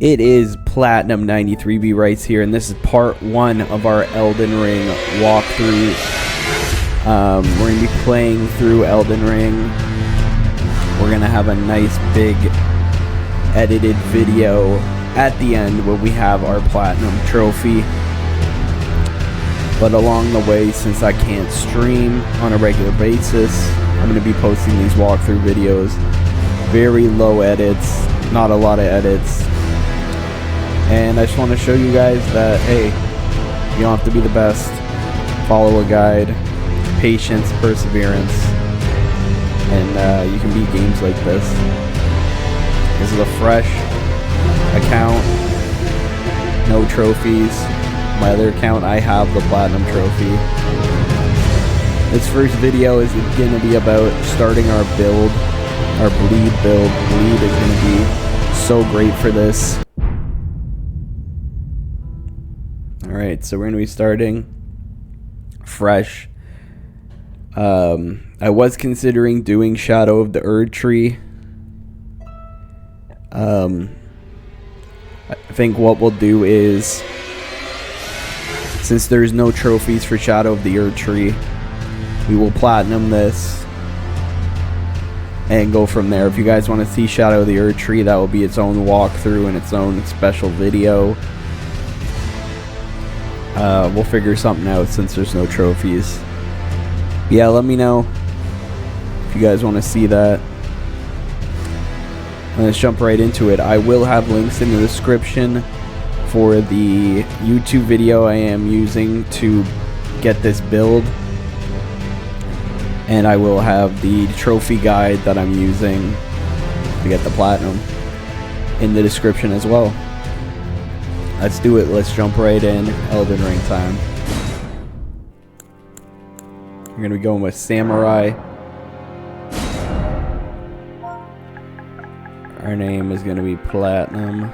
It is Platinum 93B Rice here, and this is part 1 of our Elden Ring walkthrough. We're going to be playing through Elden Ring. We're going to have a nice big edited video at the end where we have our Platinum trophy. But along the way, since I can't stream on a regular basis, I'm going to be posting these walkthrough videos. Very low edits, not a lot of edits. And I just want to show you guys that, hey, you don't have to be the best. Follow a guide, patience, perseverance, and you can beat games like this. This is a fresh account, no trophies. My other account, I have the Platinum trophy. This first video is going to be about starting our build, our bleed build. Bleed is going to be so great for this. Alright, so we're going to be starting fresh. I was considering doing Shadow of the Erd Tree. I think what we'll do is, since there's no trophies for Shadow of the Erd Tree, we will platinum this and go from there. If you guys want to see Shadow of the Erd Tree, that will be its own walkthrough and its own special video. We'll figure something out since there's no trophies. Yeah, let me know if you guys want to see that. Let's jump right into it. I will have links in the description for the YouTube video I am using to get this build. And I will have the trophy guide that I'm using to get the platinum in the description as well. Let's do it. Let's jump right in. Elden Ring time. We're going to be going with Samurai. Our name is going to be Platinum.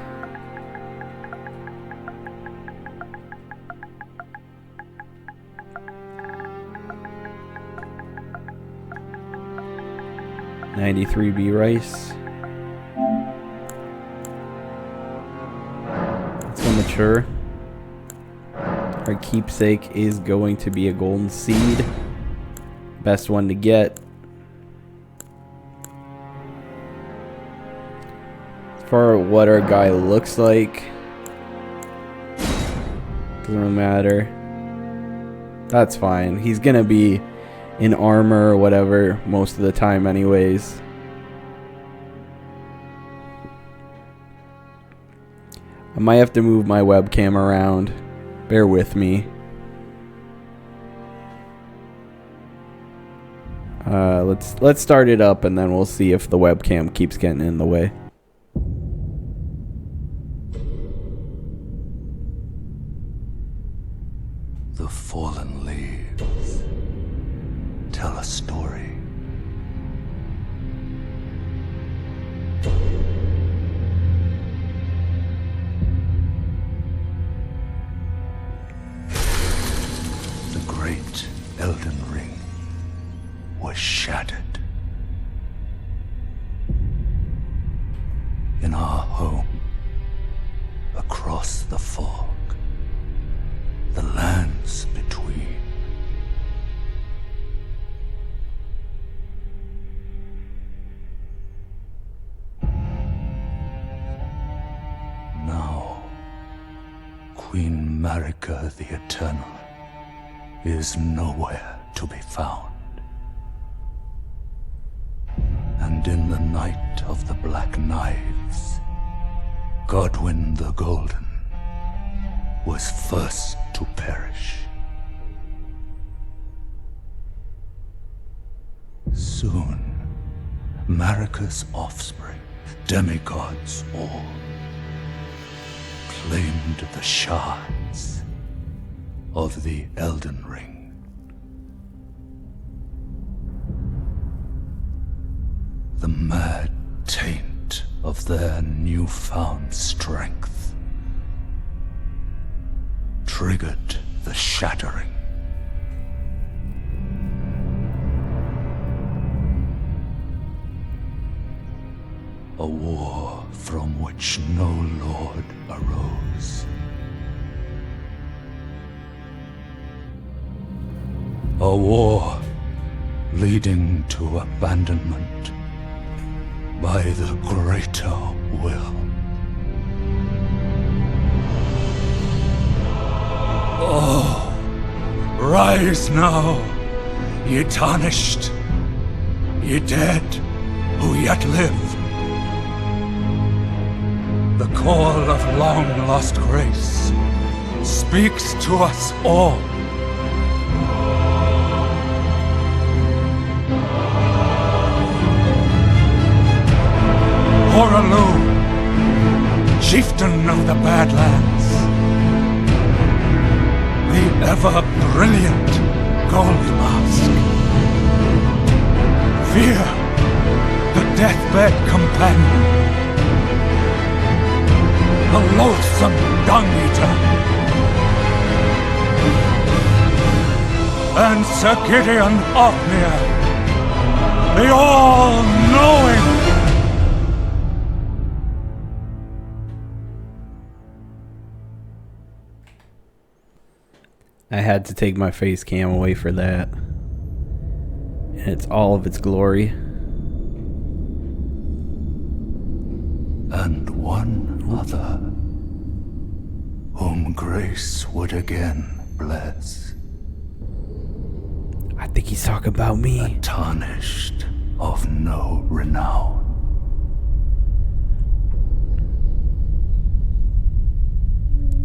$93B Rice. Mature. Our keepsake is going to be a golden seed. Best one to get. As far as what our guy looks like, doesn't matter. That's fine. He's gonna be in armor or whatever most of the time anyways. I might have to move my webcam around. Bear with me. Let's start it up and then we'll see if the webcam keeps getting in the way. The fallen leaves tell a story. Great Elden Ring was shattered. In our home, across the fog, the lands between. Now, Queen Marika the Eternal is nowhere to be found. And in the night of the Black Knives, Godwyn the Golden was first to perish. Soon, Marika's offspring, demigods all, claimed the shards of the Elden Ring. The mad taint of their newfound strength triggered the shattering. A war from which no lord arose. A war leading to abandonment by the greater will. Oh, rise now, ye tarnished, ye dead who yet live. The call of long-lost grace speaks to us all. Horalu, chieftain of the Badlands, the ever-brilliant Gold Mask. Fear, the deathbed companion, the loathsome dung-eater, and Sir Gideon Othmere, the all-knowing. I had to take my face cam away for that. And it's all of its glory. And one other, whom grace would again bless. I think he's talking about me. Tarnished of no renown.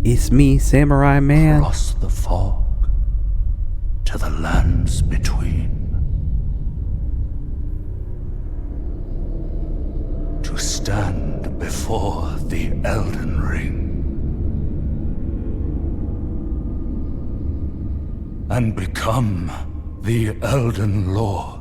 It's me, Samurai Man. Across the fog to the lands between, to stand before the Elden Ring and become the Elden Lord.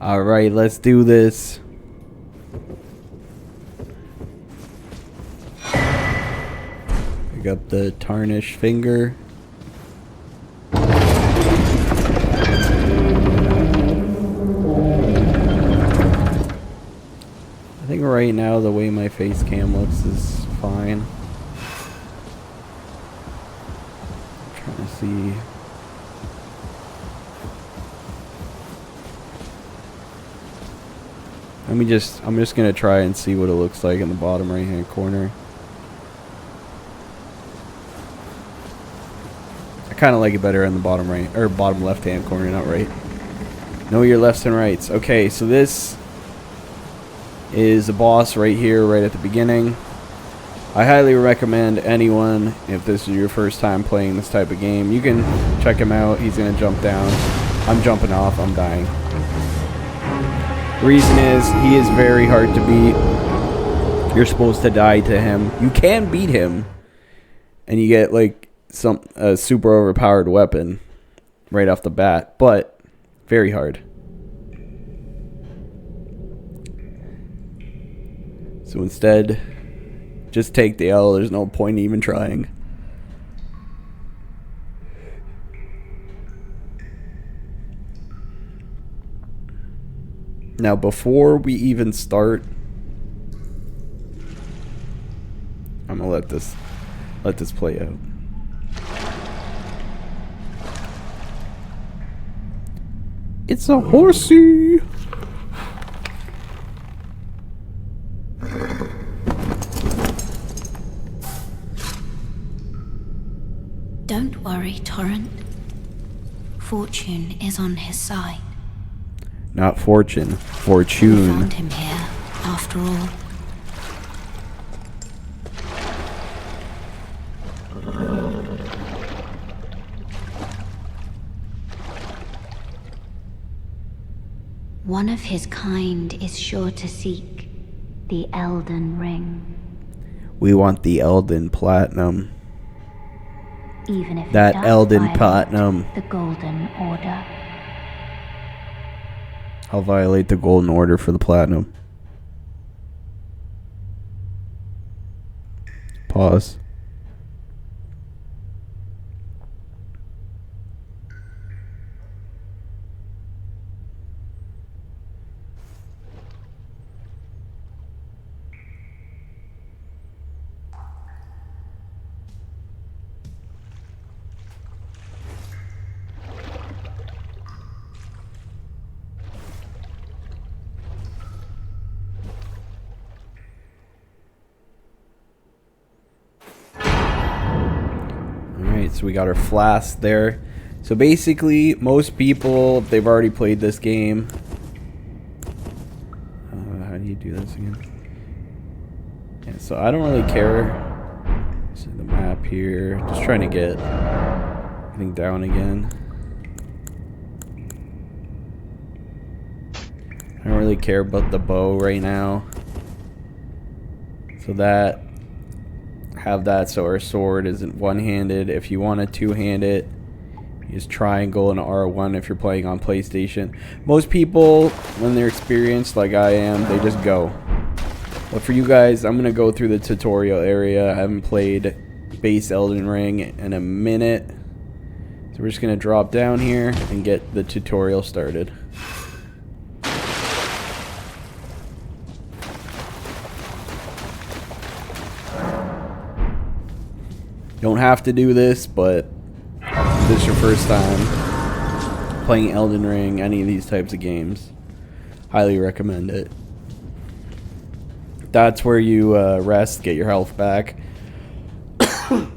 Alright, let's do this. Pick up the tarnished finger. I think right now the way my face cam looks is fine. I'm trying to see. I'm just gonna try and see what it looks like in the bottom right hand corner. I kinda like it better in the bottom right, or bottom left hand corner, not right. Know your lefts and rights. Okay, so this is the boss right here, right at the beginning. I highly recommend anyone, if this is your first time playing this type of game, you can check him out. He's gonna jump down. I'm jumping off, I'm dying. The reason is, he is very hard to beat. You're supposed to die to him. You can beat him, and you get like a super overpowered weapon right off the bat, but very hard. So instead, just take the L. There's no point even trying. Now, before we even start, I'm gonna let this play out. It's a horsey. Don't worry, Torrent. Fortune is on his side. Not fortune, We fortune. found him here, after all. One of his kind is sure to seek the Elden Ring, We want the Elden Platinum. even if That it does Elden violate Platinum. the Golden Order. I'll violate the Golden Order for the Platinum. Pause. So we got our flask there. So basically, most people, if they've already played this game... how do you do this again? Yeah, so I don't really care. See the map here. Just trying to get everything down again. I don't really care about the bow right now. So that... have that so our sword isn't one-handed. If you want to two-hand it, use triangle and R1 if you're playing on PlayStation. Most people, when they're experienced like I am, they just go. But for you guys, I'm going to go through the tutorial area. I haven't played base Elden Ring in a minute. So we're just going to drop down here and get the tutorial started. Don't have to do this, but if this is your first time playing Elden Ring, any of these types of games, highly recommend it. That's where you rest, get your health back. It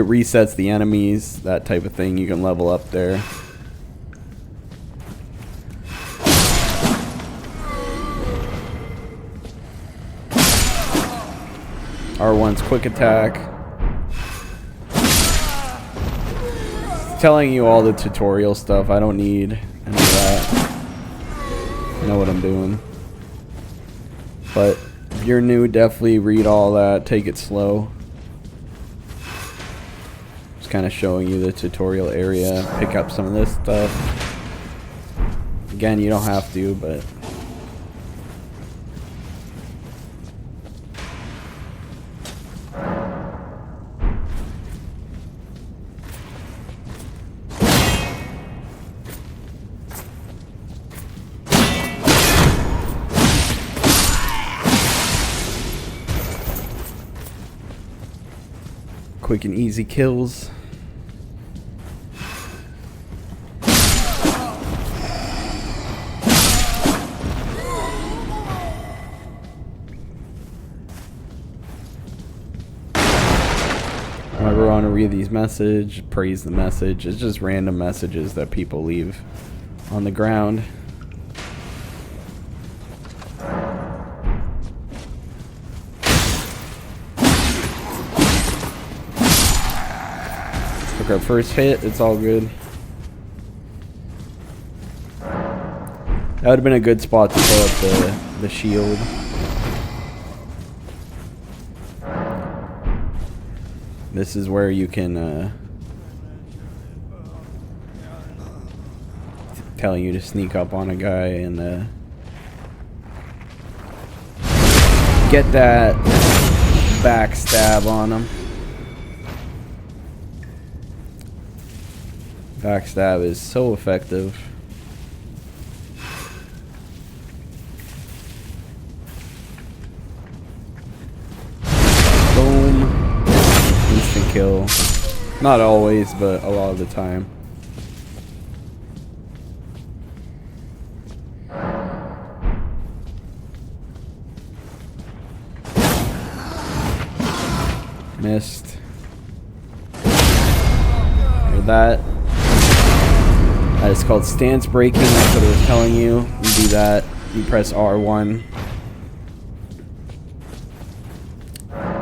resets the enemies, that type of thing. You can level up there. R1's quick attack. It's telling you all the tutorial stuff. I don't need any of that. I know what I'm doing. But if you're new, definitely read all that. Take it slow. Just kind of showing you the tutorial area. Pick up some of this stuff. Again, you don't have to, but... quick and easy kills. Whenever I want to read these messages, praise the message. It's just random messages that people leave on the ground. Took our first hit, it's all good. That would have been a good spot to pull up the shield. This is where you can telling you to sneak up on a guy and get that backstab on him. Backstab is so effective. Boom. Instant kill. Not always, but a lot of the time. Missed. Heard that. That is called stance breaking. That's what it was telling you. You do that. You press R1.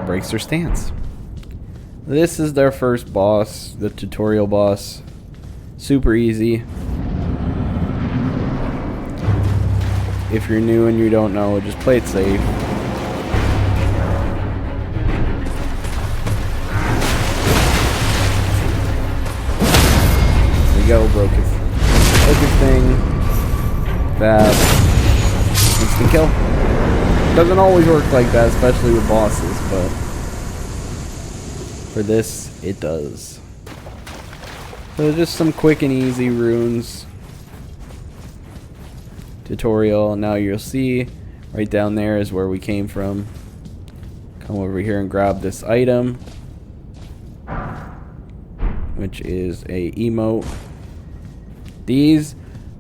Breaks their stance. This is their first boss, the tutorial boss. Super easy. If you're new and you don't know, just play it safe. There we go, broke his thing. That instant kill. Doesn't always work like that, especially with bosses, but for this, it does. So just some quick and easy runes. Tutorial. Now you'll see right down there is where we came from. Come over here and grab this item, which is a emote. These,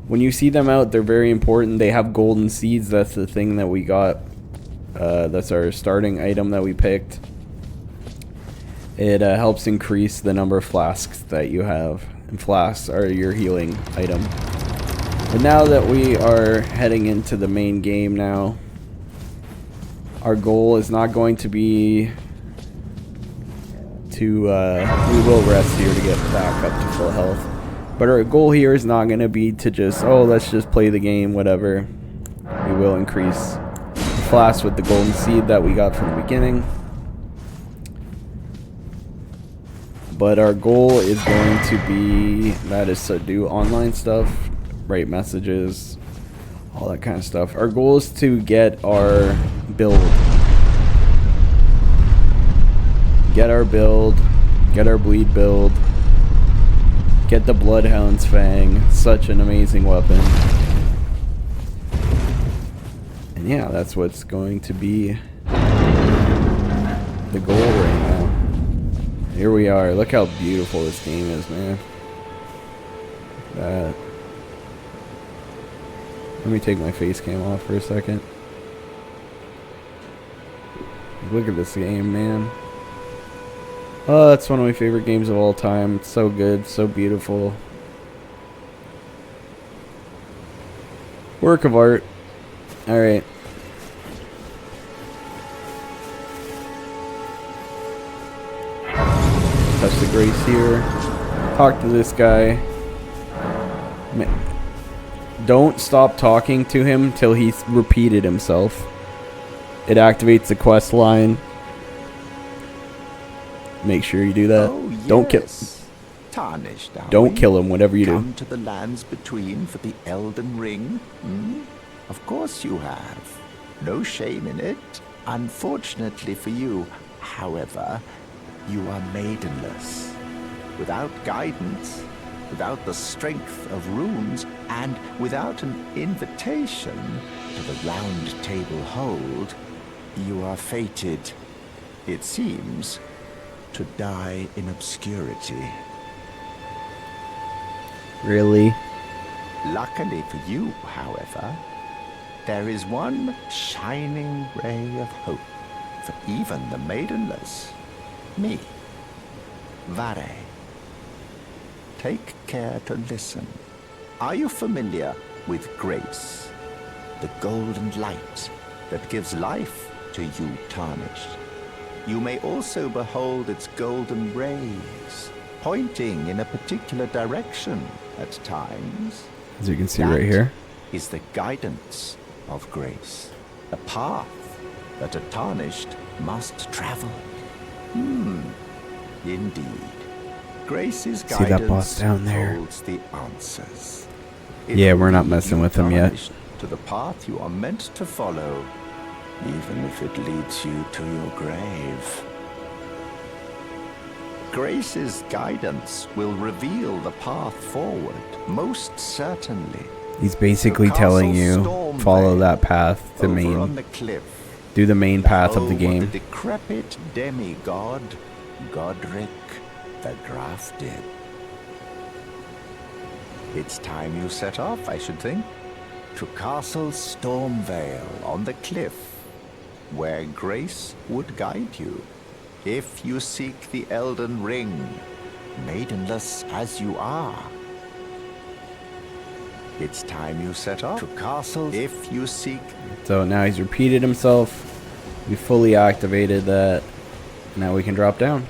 when you see them out, they're very important. They have golden seeds. That's the thing that we got. That's our starting item that we picked. It helps increase the number of flasks that you have. And flasks are your healing item. But now that we are heading into the main game now, our goal is not going to be to, we will rest here to get back up to full health. But our goal here is not going to be to just, oh, let's just play the game, whatever. We will increase the flask with the golden seed that we got from the beginning. But our goal is going to be, that is to do online stuff, write messages, all that kind of stuff. Our goal is to get our build. Get our build, get our bleed build, get the Bloodhound's Fang, such an amazing weapon. And yeah, that's what's going to be the goal right now. Here we are. Look how beautiful this game is, man. That. Let me take my face cam off for a second. Look at this game, man. Oh, that's one of my favorite games of all time. It's so good, so beautiful. Work of art. Alright. Touch the grace here. Talk to this guy. Don't stop talking to him till he's repeated himself. It activates the quest line. Make sure you do that. Oh, yes. Don't kill. Tarnished, Don't kill him. Whatever you do. Come to the lands between for the Elden Ring? Hmm? Of course you have. No shame in it. Unfortunately for you, however, you are maidenless. Without guidance, without the strength of runes, and without an invitation to the Round Table Hold, you are fated, it seems, to die in obscurity. Really? Luckily for you, however, there is one shining ray of hope for even the maidenless. Me. Vare. Take care to listen. Are you familiar with grace? The golden light that gives life to you tarnished. You may also behold its golden rays, pointing in a particular direction at times. As you can see right here. Is the guidance of grace, a path that a tarnished must travel. Indeed. Grace's See that boss guidance down there? holds the answers. Yeah, we're not will lead messing you with him yet. tarnished to the path you are meant to follow, even if it leads you to your grave. Grace's guidance will reveal the path forward, most certainly. He's basically The telling castle you, storm follow veil that path to over on main. the cliff. Do the main path of the home game. the decrepit demigod, Godric the Grafted. It's time you set off, I should think, to Castle Stormvale on the cliff, where Grace would guide you, if you seek the Elden Ring, maidenless as you are. It's time you set off to Castle if you seek. So now he's repeated himself. We fully activated that. Now we can drop down.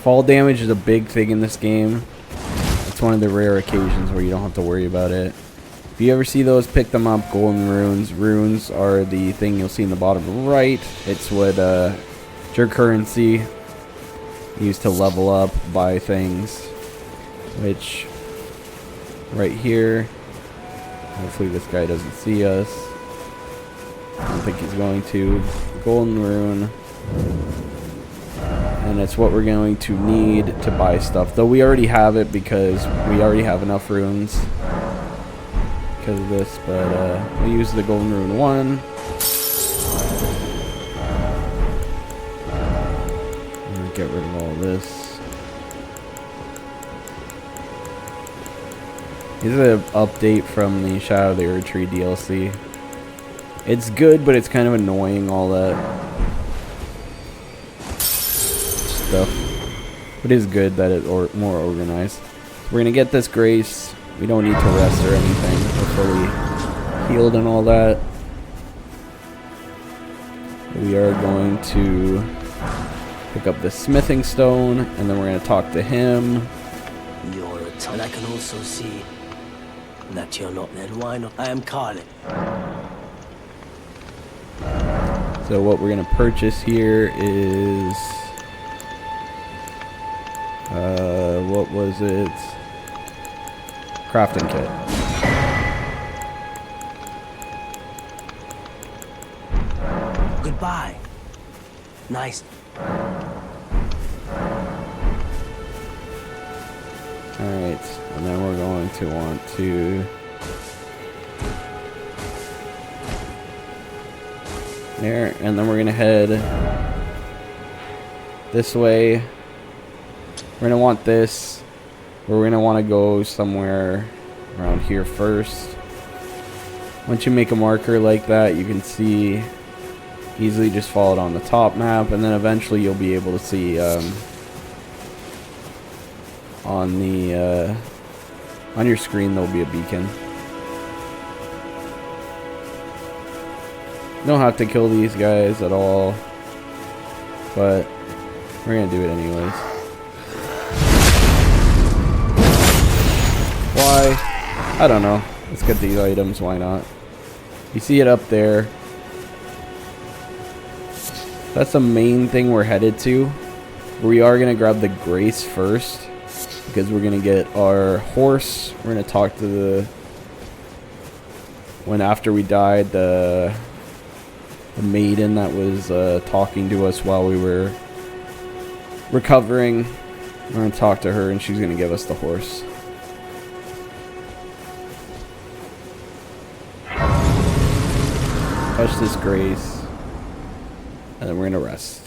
Fall damage is a big thing in this game. It's one of the rare occasions where you don't have to worry about it. If you ever see those, pick them up. Golden runes. Runes are the thing you'll see in the bottom right. It's what your currency used to level up, buy things. Which, right here. Hopefully this guy doesn't see us. I don't think he's going to. Golden rune. And it's what we're going to need to buy stuff. Though we already have it because we already have enough runes. Because of this. But we use the golden rune 1. I'm going to get rid of all this. This is an update from the Shadow of the Erdtree DLC. It's good, but it's kind of annoying, all that. It is good that it's more organized. So we're gonna get this grace. We don't need to rest or anything. We're fully healed and all that. We are going to pick up the smithing stone, and then we're gonna talk to him. You're a ton. I can also see that you're not. Then why not? I am Carlin. So what we're gonna purchase here is what was it? Crafting kit. Goodbye. Nice. Alright, and then we're going to want to there, and then we're gonna head this way. We're gonna want this, or we're gonna want to go somewhere around here first. Once you make a marker like that, you can see easily just follow it on the top map, and then eventually you'll be able to see on the on your screen there'll be a beacon. You don't have to kill these guys at all, but we're gonna do it anyways. Why? I don't know. Let's get these items, why not? You see it up there. That's the main thing we're headed to. We are gonna grab the grace first, because we're gonna get our horse. We're gonna talk to the after we died, the maiden that was talking to us while we were recovering. We're gonna talk to her, and she's gonna give us the horse. Touch this grace, and then we're gonna rest.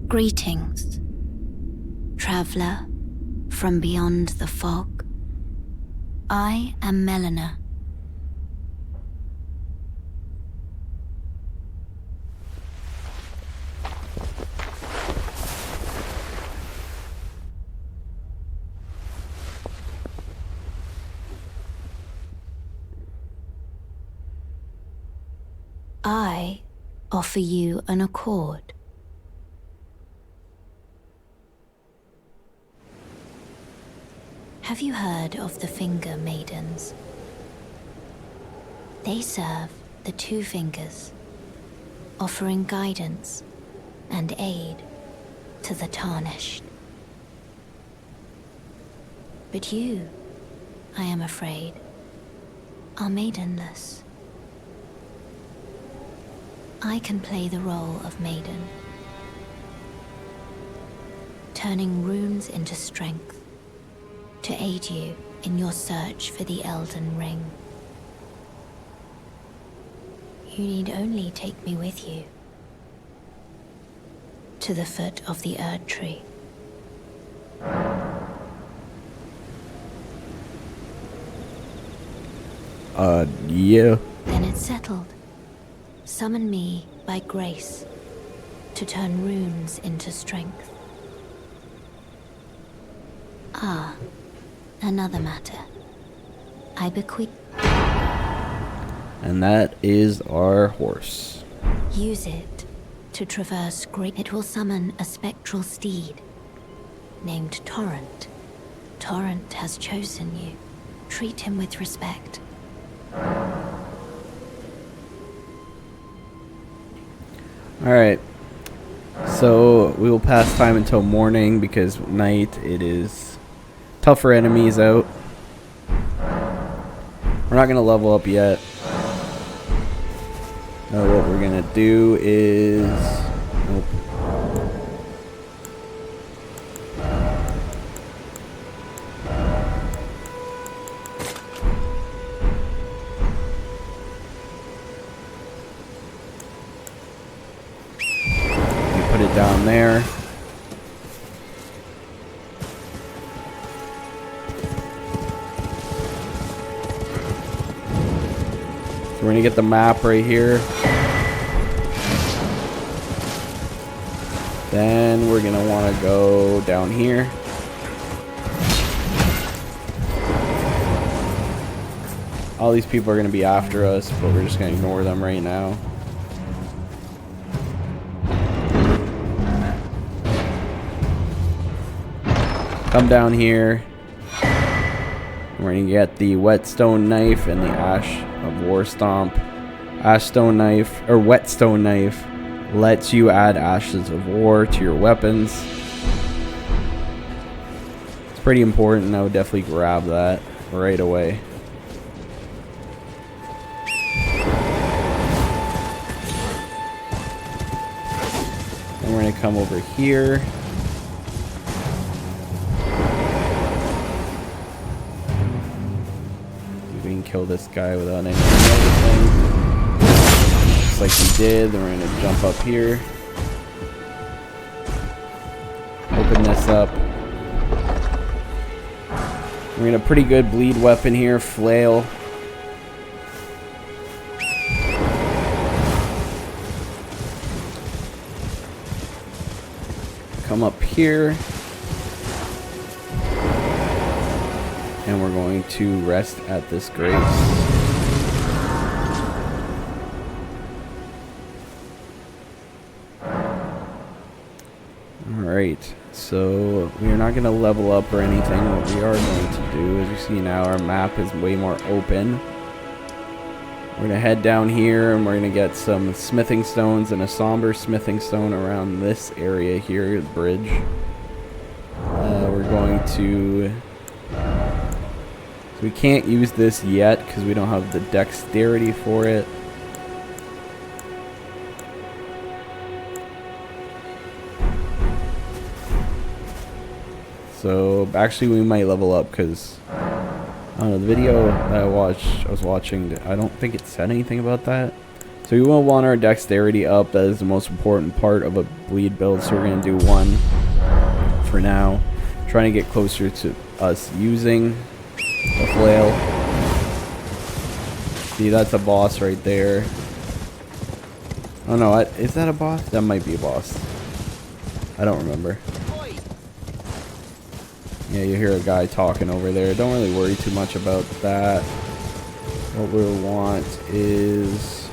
Greetings, traveler from beyond the fog. I am Melina. I offer you an accord. Have you heard of the Finger Maidens? They serve the Two Fingers, offering guidance and aid to the Tarnished. But you, I am afraid, are maidenless. I can play the role of maiden, turning runes into strength to aid you in your search for the Elden Ring. You need only take me with you to the foot of the Erd Tree. Yeah. Then it's settled. Summon me by grace to turn runes into strength. Ah, another matter. I bequeath. And that is our horse. Use it to traverse great. It will summon a spectral steed named Torrent. Torrent has chosen you. Treat him with respect. Alright. So we will pass time until morning because night it is tougher enemies out. We're not going to level up yet. What we're going to do is... Nope. down there. So we're gonna get the map right here. Then we're gonna want to go down here. All these people are gonna be after us, but we're just gonna ignore them right now. Come down here. We're gonna get the whetstone knife and the ash of war stomp. Ashstone knife or whetstone knife lets you add ashes of war to your weapons. It's pretty important. I would definitely grab that right away. And we're gonna come over here. We can kill this guy without any noticing. Just like we did. Then we're gonna jump up here. Open this up. We're gonna pretty good bleed weapon here, flail. Come up here. And we're going to rest at this grace. Alright, so we are not going to level up or anything. What we are going to do, as you see now, our map is way more open. We're going to head down here and we're going to get some smithing stones and a somber smithing stone around this area here, the bridge. We're going to... So we can't use this yet because we don't have the dexterity for it. So actually we might level up because I don't know, the video that I was watching, I don't think it said anything about that. So we will want our dexterity up. That is the most important part of a bleed build. So we're going to do 1 for now. Trying to get closer to us using the flail. See, that's a boss right there. Oh no, is that a boss? That might be a boss. I don't remember. Yeah, you hear a guy talking over there. Don't really worry too much about that. What we'll want is...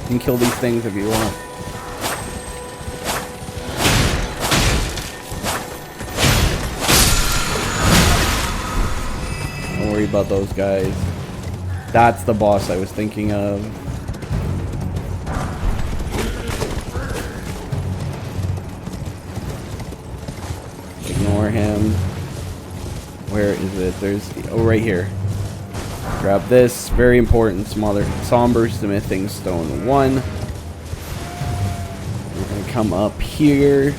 You can kill these things if you want. Don't worry about those guys. That's the boss I was thinking of. Ignore him. Where is it? There's... Oh, right here. Grab this. Very important. Somber smithing stone 1. We're going to come up here.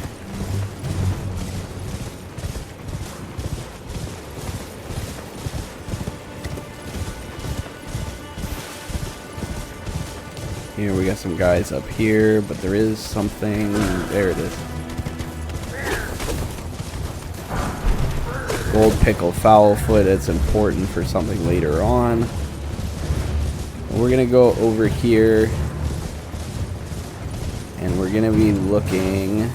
Here we got some guys up here, but there is something. There it is. Gold pickle foul foot. It's important for something later on. We're gonna go over here, and we're gonna be looking. Is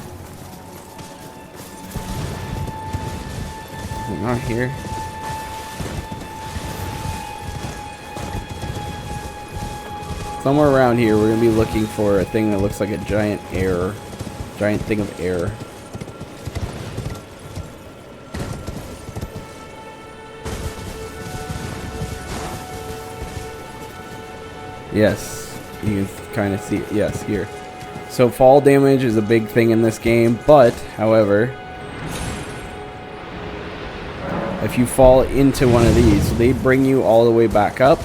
it not here? Somewhere around here, we're gonna be looking for a thing that looks like a giant thing of air. Yes, you can kind of see it. Yes, here. So fall damage is a big thing in this game, but, however, if you fall into one of these, they bring you all the way back up.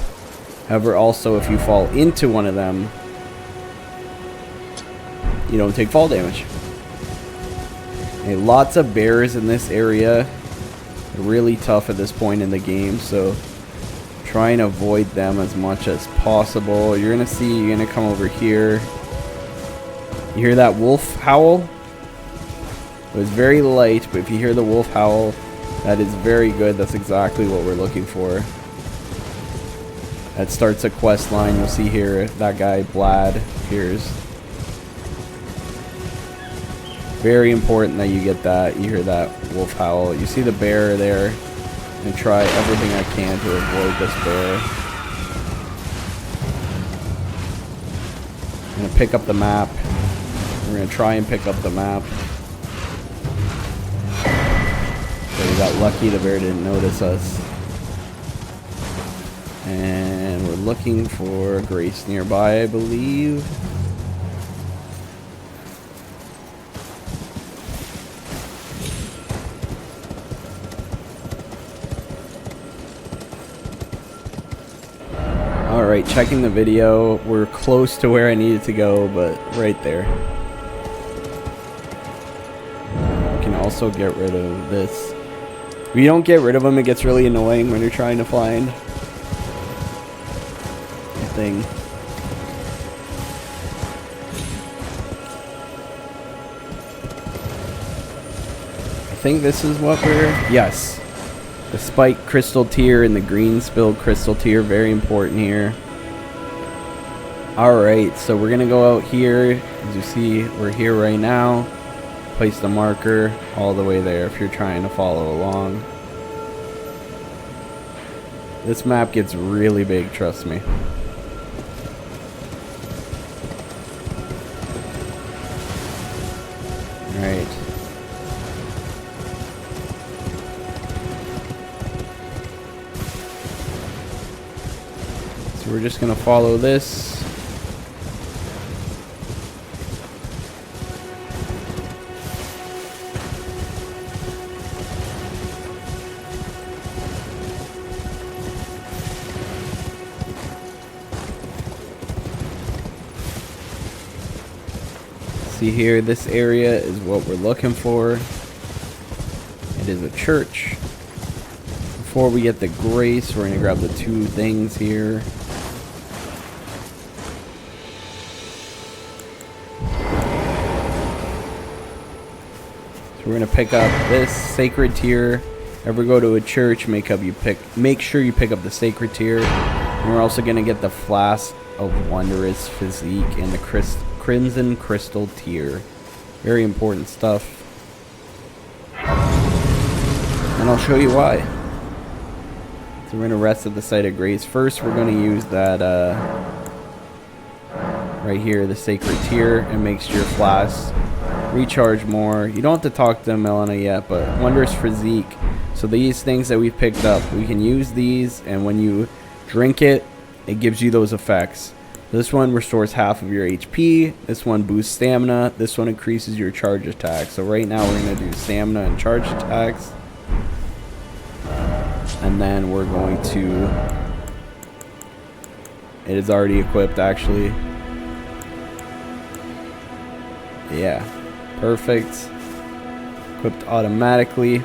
However, also, if you fall into one of them, you don't take fall damage. Okay, lots of bears in this area. Really tough at this point in the game, so Try and avoid them as much as possible. You're gonna come over here. You hear that wolf howl? It was very light, but if you hear the wolf howl, that is very good. That's exactly what we're looking for. That starts a quest line. You'll see here that guy Blad appears. Very important that you get that. You hear that wolf howl. You see the bear there. And try everything I can to avoid this bear. I'm gonna pick up the map. We're gonna try and pick up the map. So we got lucky, the bear didn't notice us. And we're looking for Grace nearby, I believe. Alright, checking the video. We're close to where I needed to go, but right there. We can also get rid of this. If you don't get rid of them, it gets really annoying when you're trying to find a thing. I think this is what we're... Yes. The spiked crystal tier and the green spilled crystal tier, very important here. Alright, so we're gonna go out here. As you see, we're here right now. Place the marker all the way there if you're trying to follow along. This map gets really big, trust me. Alright. So we're just gonna follow this. See here, this area is what we're looking for. It is a church. Before we get the grace, we're gonna grab the two things here. So we're gonna pick up this sacred tier. Ever go to a church, make sure you pick up the sacred tier. And we're also gonna get the flask of wondrous physique and the crimson crystal tier. Very important stuff. And I'll show you why. So we're gonna rest at the site of grace. First, we're gonna use that right here, the sacred tier, and make sure your flasks recharge more. You don't have to talk to Melina yet, but wondrous physique. So these things that we've picked up, we can use these, and when you drink it, it gives you those effects. This one restores half of your HP. This one boosts stamina. This one increases your charge attack. So right now we're going to do stamina and charge attacks. And then we're going to... It is already equipped, actually. Yeah. Perfect. Equipped automatically.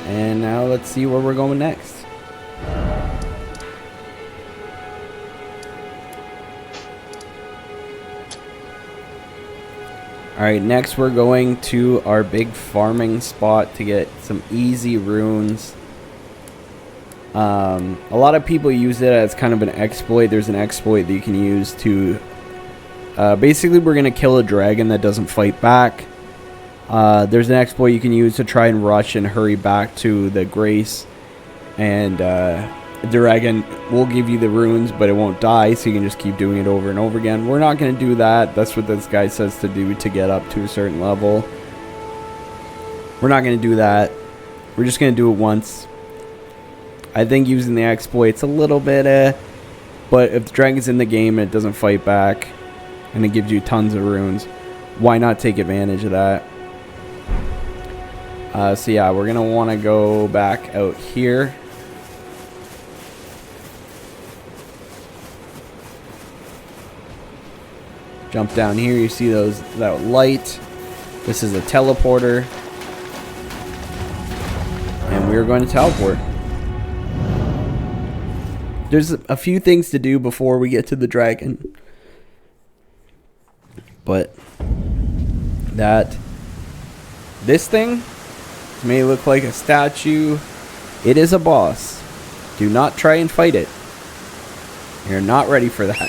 And now let's see where we're going next. Alright, next we're going to our big farming spot to get some easy runes. A lot of people use it as kind of an exploit. There's an exploit that you can use to... basically, we're going to kill a dragon that doesn't fight back. There's an exploit you can use to try and rush and hurry back to the grace. And the dragon will give you the runes, but it won't die, so you can just keep doing it over and over again. We're not going to do that. That's what this guy says to do to get up to a certain level. We're not going to do that. We're just going to do it once. I think using the exploit's a little bit but if the dragon's in the game and it doesn't fight back and it gives you tons of runes, why not take advantage of that? So yeah, we're going to want to go back out here. Jump down here, you see that light. This is a teleporter. And we're going to teleport. There's a few things to do before we get to the dragon. But this thing may look like a statue. It is a boss. Do not try and fight it. You're not ready for that.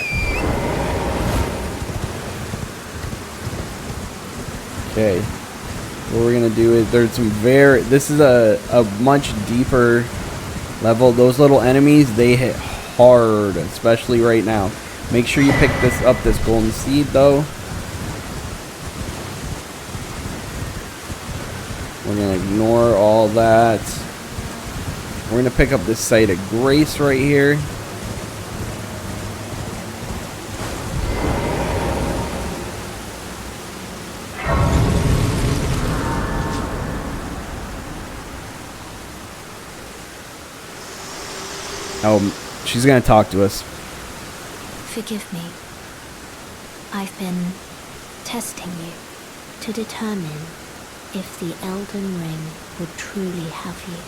Okay. What we're gonna do is there's some this is a much deeper level. Those little enemies, they hit hard, especially right now. Make sure you pick this golden seed though. We're gonna ignore all that. We're gonna pick up this site of grace right here. Oh, she's gonna talk to us. Forgive me. I've been testing you to determine if the Elden Ring would truly have you.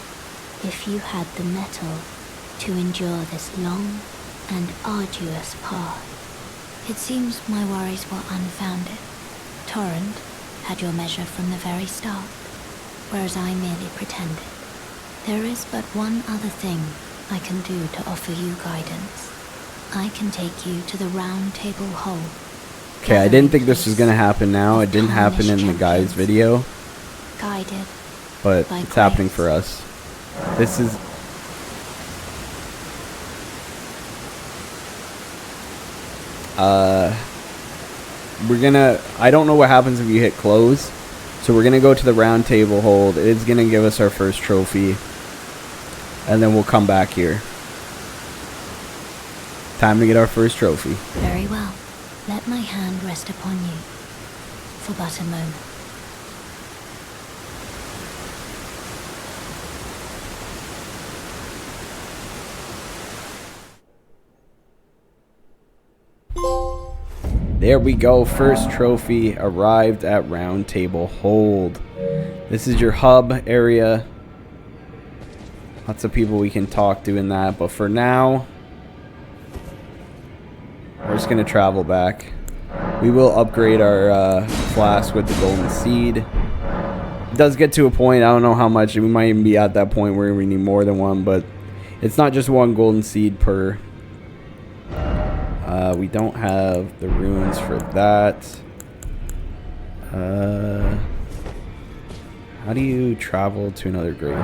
If you had the mettle to endure this long and arduous path. It seems my worries were unfounded. Torrent had your measure from the very start, whereas I merely pretended. There is but one other thing I can do to offer you guidance. I can take you to the Round Table Hole. Okay, I didn't think this was gonna happen now. It didn't happen in the guy's video. Guided But it's happening for us. This is... we're gonna... I don't know what happens if you hit close. So we're gonna go to the Round Table Hold. It's gonna give us our first trophy. And then we'll come back here. Time to get our first trophy. Very well. Let my hand rest upon you for but a moment. There we go. First trophy arrived at Round Table Hold. This is your hub area. Lots of people we can talk to in that. But for now, we're just going to travel back. We will upgrade our flask with the golden seed. It does get to a point, I don't know how much. We might even be at that point where we need more than one. But it's not just one golden seed per... we don't have the runes for that. How do you travel to another grace?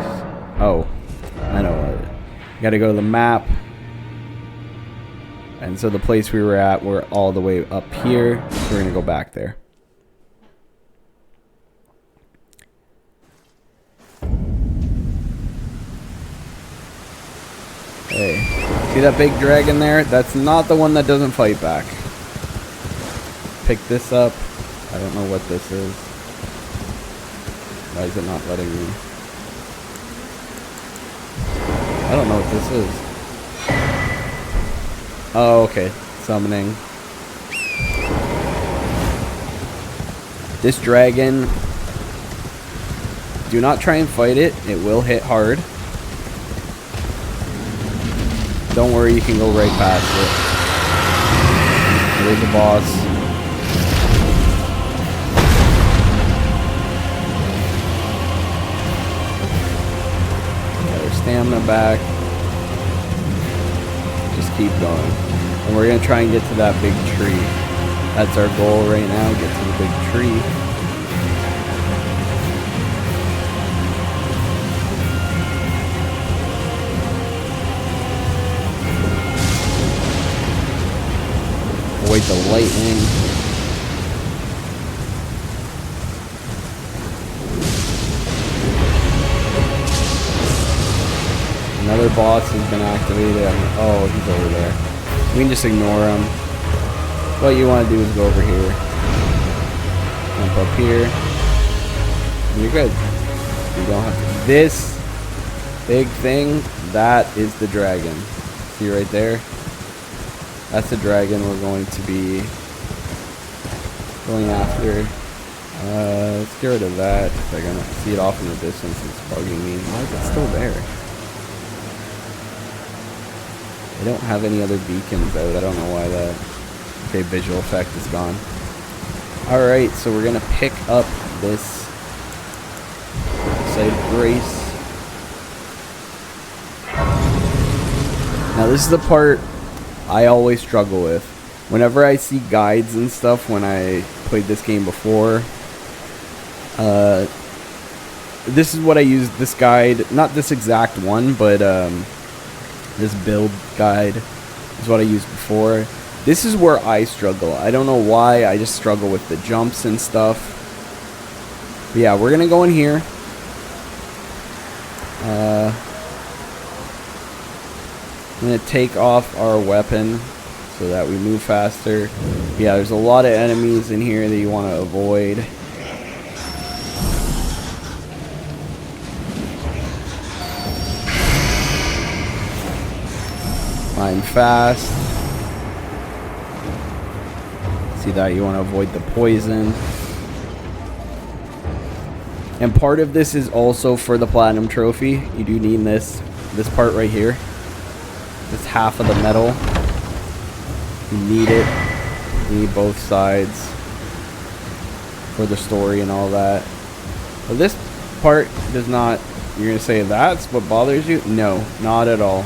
Oh, I know. You gotta go to the map. And so the place we were at, we're all the way up here. So we're gonna go back there. Hey, see that big dragon there? That's not the one that doesn't fight back. Pick this up. I don't know what this is. Why is it not letting me? I don't know what this is. Oh, okay. Summoning. This dragon, do not try and fight it. It will hit hard. Don't worry, you can go right past it. There's the boss. Got our stamina back. Just keep going. And we're going to try and get to that big tree. That's our goal right now, get to the big tree. Avoid the lightning. Another boss has been activated. Oh, he's over there. We can just ignore him. What you want to do is go over here. Jump up here. And you're good. You don't have to. This big thing, that is the dragon. See right there? That's the dragon we're going to be going after. Let's get rid of that. I can see it off in the distance. It's bugging me. Why is it still there? I don't have any other beacons out. I don't know why that... Okay, visual effect is gone. Alright, so we're going to pick up this Site of Grace. Now this is the part I always struggle with. Whenever I see guides and stuff when I played this game before, this is what I use, this guide, not this exact one, but this build guide is what I used before. This is where I struggle. I don't know why, I just struggle with the jumps and stuff. But yeah, we're gonna go in here. I'm gonna take off our weapon so that we move faster. Yeah, there's a lot of enemies in here that you want to avoid. Climb fast. See that, you want to avoid the poison. And part of this is also for the platinum trophy. You do need this part right here. This half of the metal. You need it. You need both sides for the story and all that. But this part does not... You're going to say that's what bothers you? No, not at all.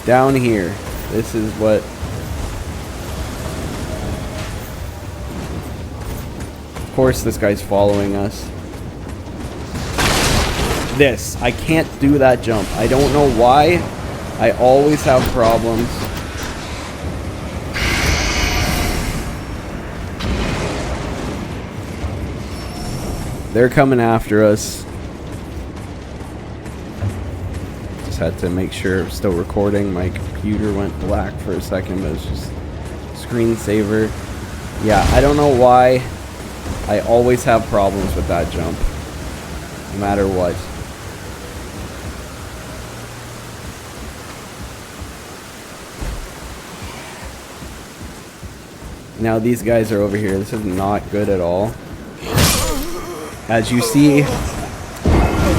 Down here. This is what... Of course this guy's following us. This. I can't do that jump. I don't know why. I always have problems. They're coming after us. Just had to make sure I'm still recording. My computer went black for a second, but it's just screensaver. Yeah, I don't know why. I always have problems with that jump. No matter what. Now these guys are over here. This is not good at all. As you see,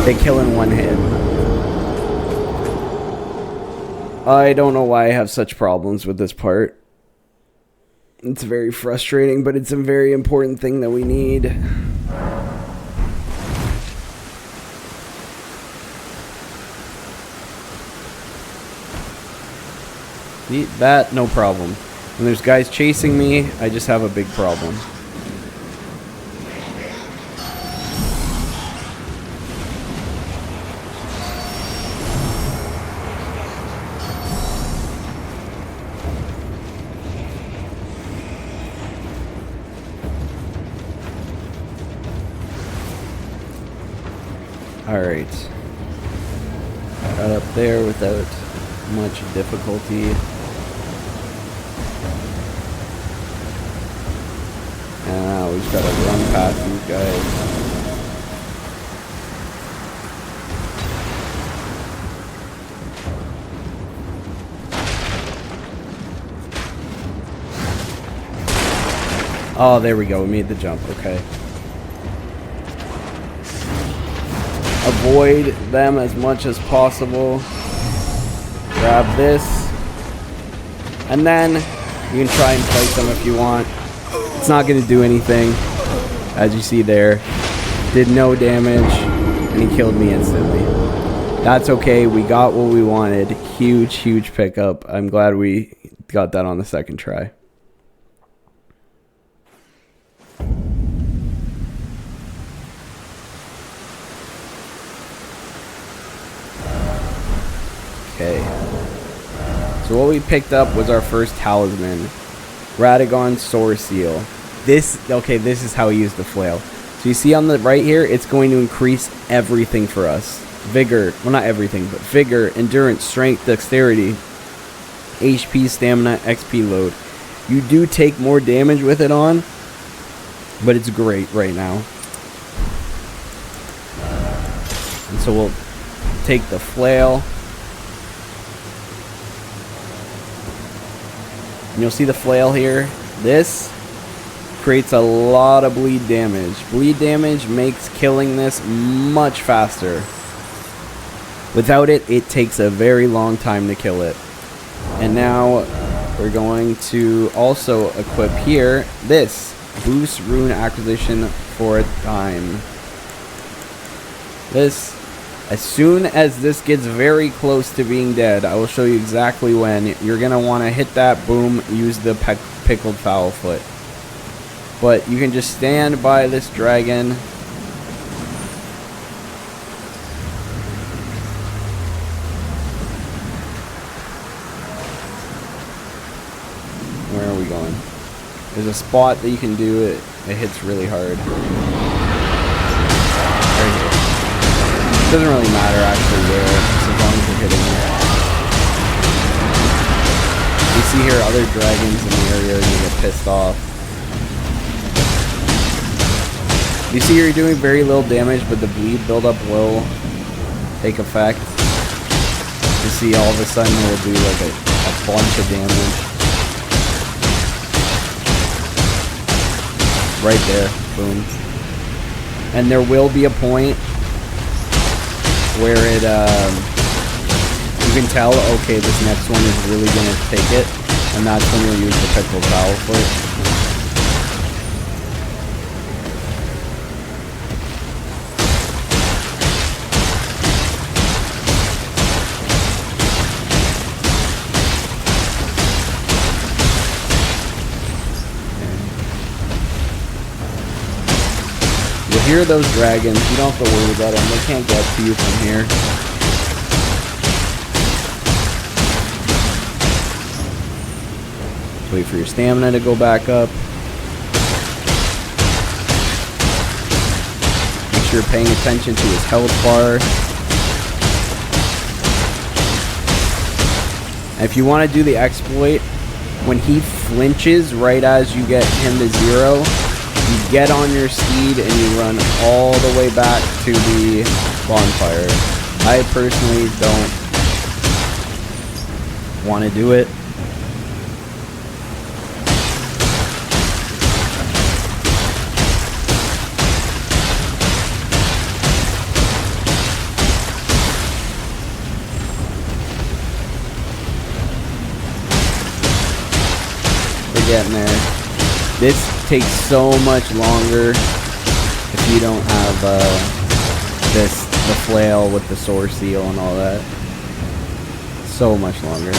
they kill in one hit. I don't know why I have such problems with this part. It's very frustrating, but it's a very important thing that we need. That, no problem. When there's guys chasing me, I just have a big problem. Alright. Got up there without much difficulty. Now we just gotta run past these guys. Oh, there we go. We made the jump. Okay. Avoid them as much as possible. Grab this. And then you can try and fight them if you want. It's not going to do anything. As you see there. Did no damage. And he killed me instantly. That's okay. We got what we wanted. Huge, huge pickup. I'm glad we got that on the second try. Okay. So what we picked up was our first talisman. Radagon's Sword Seal. This is how we use the flail. So you see on the right here, it's going to increase everything for us. Vigor, well not everything, but vigor, endurance, strength, dexterity, HP, stamina, XP load. You do take more damage with it on, but it's great right now. And so we'll take the flail. And you'll see the flail here. This creates a lot of bleed damage. Bleed damage makes killing this much faster. Without it, it takes a very long time to kill it. And now we're going to also equip here this boost rune acquisition for a time. This, as soon as this gets very close to being dead, I will show you exactly when. You're going to want to hit that, boom, use the pickled foul foot. But you can just stand by this dragon. Where are we going? There's a spot that you can do it. It hits really hard. Right here. It doesn't really matter actually where, just as long as you're hitting it. You see here other dragons in the area and you get pissed off. You see you're doing very little damage, but the bleed buildup will take effect. You see all of a sudden it will do like a bunch of damage. Right there, boom. And there will be a point where it, you can tell, okay, this next one is really going to take it, and that's when you'll use the pickled foul foot. Hear those dragons. You don't have to worry about them. They can't get to you from here. Wait for your stamina to go back up. Make sure you're paying attention to his health bar. And if you want to do the exploit, when he flinches right as you get him to 0, you get on your steed and you run all the way back to the bonfire. I personally don't want to do it. We're getting there. This takes so much longer if you don't have the flail with the soar seal and all that. So much longer.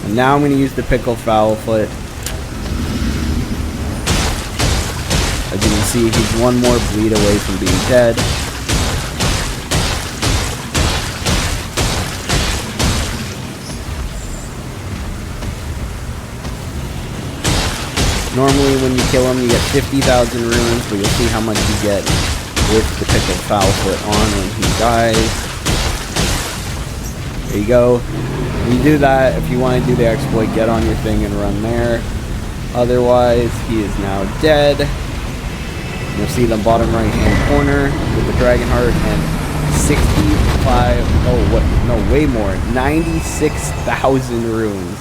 And now I'm going to use the pickled foul foot. As you can see, he's one more bleed away from being dead. Normally when you kill him you get 50,000 runes, but you'll see how much you get with the pickled foul foot on when he dies. There you go. When you do that, if you want to do the exploit, get on your thing and run there. Otherwise, he is now dead. You'll see the bottom right hand corner with the dragon heart and 65, oh what, no, way more, 96,000 runes.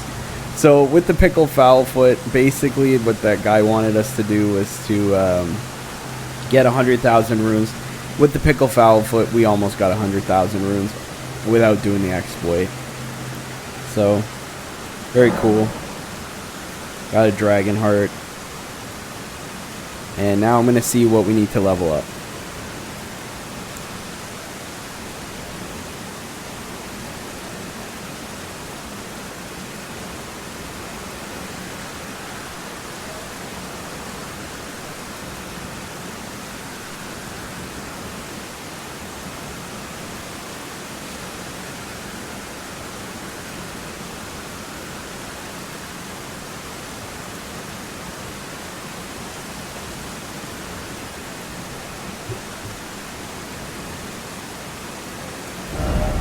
So with the pickled foul foot, basically what that guy wanted us to do was to get 100,000 runes. With the pickled foul foot, we almost got 100,000 runes without doing the exploit. So, very cool. Got a dragon heart. And now I'm going to see what we need to level up.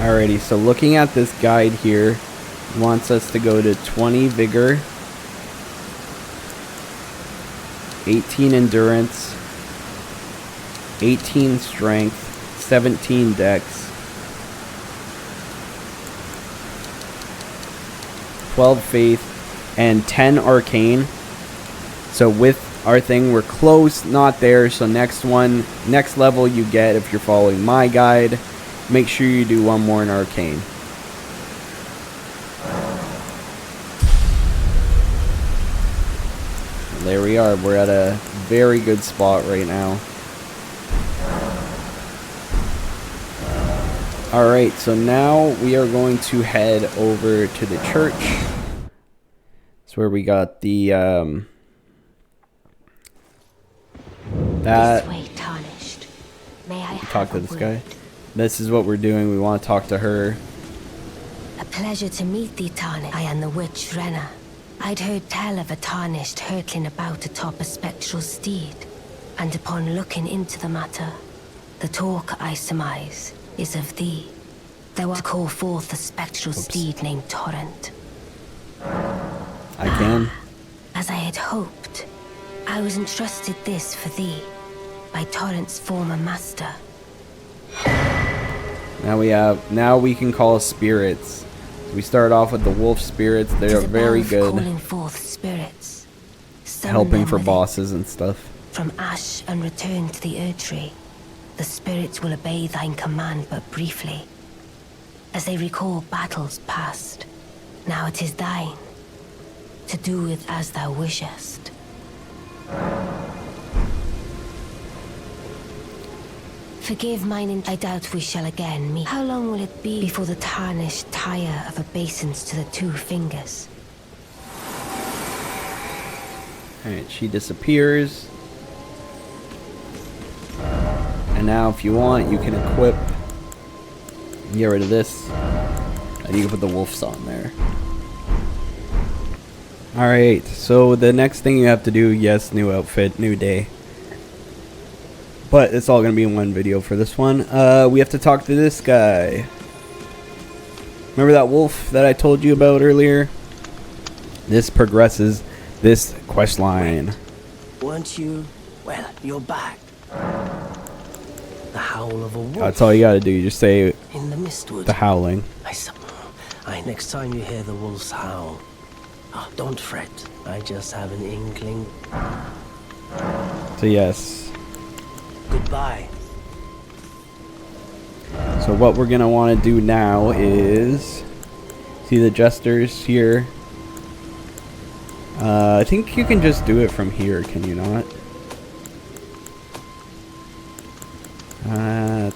Alrighty, so looking at this guide here, it wants us to go to 20 vigor, 18 endurance, 18 strength, 17 dex, 12 faith, and 10 arcane. So with our thing, we're close, not there. So next level you get, if you're following my guide, make sure you do one more in arcane. There we are. We're at a very good spot right now. Alright, so now we are going to head over to the church. It's where we got the This way, tarnished. May I talk to have a this word? guy. This is what we're doing. We want to talk to her. A pleasure to meet thee, Tarnished. I am the witch Renna. I'd heard tell of a Tarnished hurtling about atop a spectral steed, and upon looking into the matter, the talk, I surmise, is of thee. Thou art call forth a spectral steed named Torrent. I can. As I had hoped, I was entrusted this for thee by Torrent's former master. Now we can call spirits. We start off with the wolf spirits. They are very good, Calling forth spirits, summon helping them for with it. bosses and stuff. From ash and return to the Erdtree, the spirits will obey thine command but briefly, as they recall battles past. Now it is thine, to do with as thou wishest. Forgive mine, I doubt we shall again meet. How long will it be before the tarnished tire of obeisance to the two fingers? Alright, she disappears. And now if you want, you can equip. Get rid of this. And you can put the wolves on there. Alright, so the next thing you have to do, yes, new outfit, new day. But it's all going to be in one video for this one. We have to talk to this guy. Remember that wolf that I told you about earlier? This progresses this quest line. Weren't you? Well, you're back. The howl of a wolf. That's all you got to do. You just say In the mistwood. the howling. Next time you hear the wolf's howl, don't fret. I just have an inkling. So yes. Goodbye. So what we're gonna want to do now is see the jesters here. I think you can just do it from here, can you not?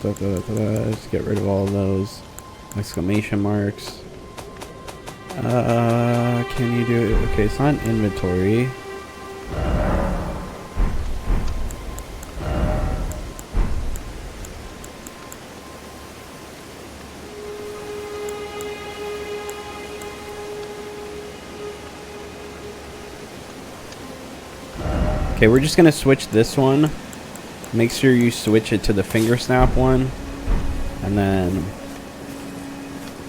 Just get rid of all those exclamation marks. Can you do it? Okay, it's not inventory. Okay, we're just gonna switch this one. Make sure you switch it to the finger snap one. And then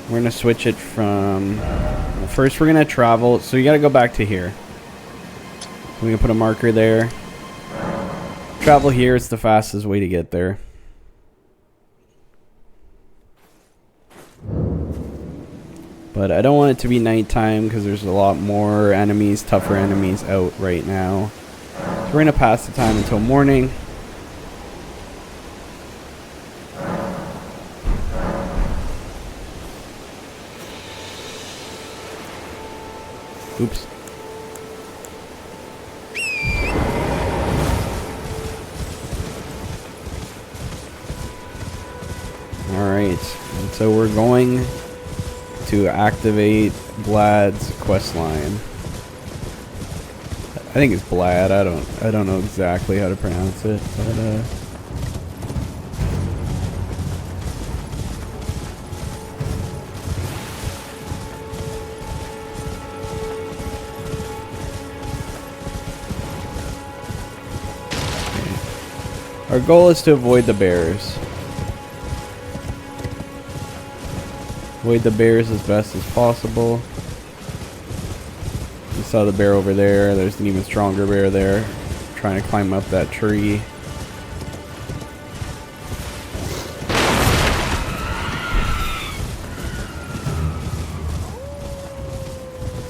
we're gonna switch it from, well, first we're gonna travel, so you gotta go back to here. We're gonna put a marker there. Travel here, it's the fastest way to get there. But I don't want it to be nighttime because there's a lot more enemies, tougher enemies out right now. So we're gonna pass the time until morning. Oops. Alright, and so we're going to activate Blad's questline. I think it's Blad. I don't know exactly how to pronounce it, but our goal is to avoid the bears. Avoid the bears as best as possible. You saw the bear over there. There's an even stronger bear there, trying to climb up that tree.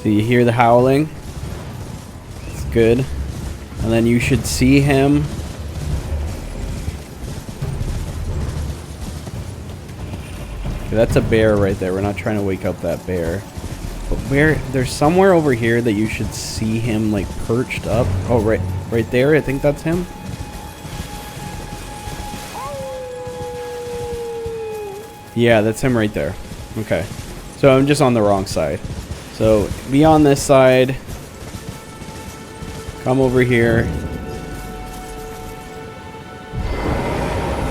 So you hear the howling. It's good. And then you should see him. Okay, that's a bear right there. We're not trying to wake up that bear. But there's somewhere over here that you should see him like perched up. Oh, right there. I think that's him. Yeah, that's him right there. Okay. So I'm just on the wrong side. So be on this side. Come over here.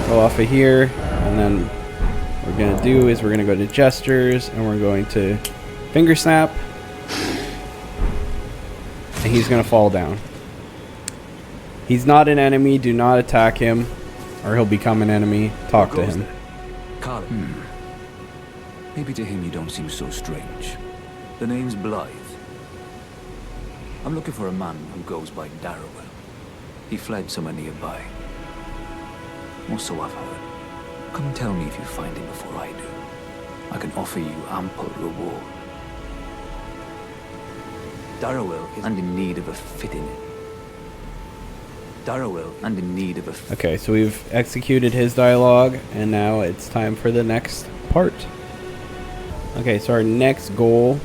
Go off of here. And then what we're going to do is we're going to go to gestures. And we're going to finger snap. And he's going to fall down. He's not an enemy. Do not attack him. Or he'll become an enemy. Talk to him. Carl. Maybe to him you don't seem so strange. The name's Blythe. I'm looking for a man who goes by Darrowell. He fled somewhere nearby. Or so I've heard. Come tell me if you find him before I do. I can offer you ample reward. Darrowell is and in need of a fitting. Darrowell and in need of a. Okay, so we've executed his dialogue, and now it's time for the next part. Okay, so our next goal.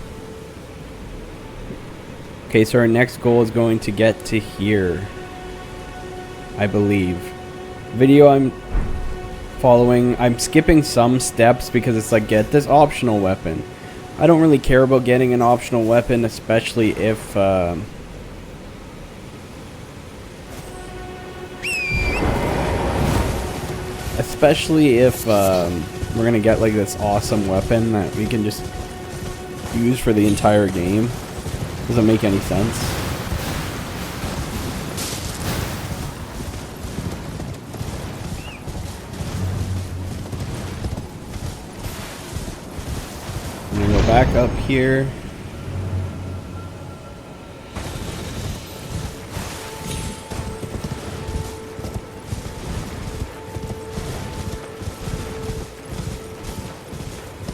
Okay, so our next goal is going to get to here, I believe. Video I'm following. I'm skipping some steps because it's like get this optional weapon. I don't really care about getting an optional weapon, especially if. Especially if we're gonna get like this awesome weapon that we can just use for the entire game. Doesn't make any sense. I'm gonna go back up here.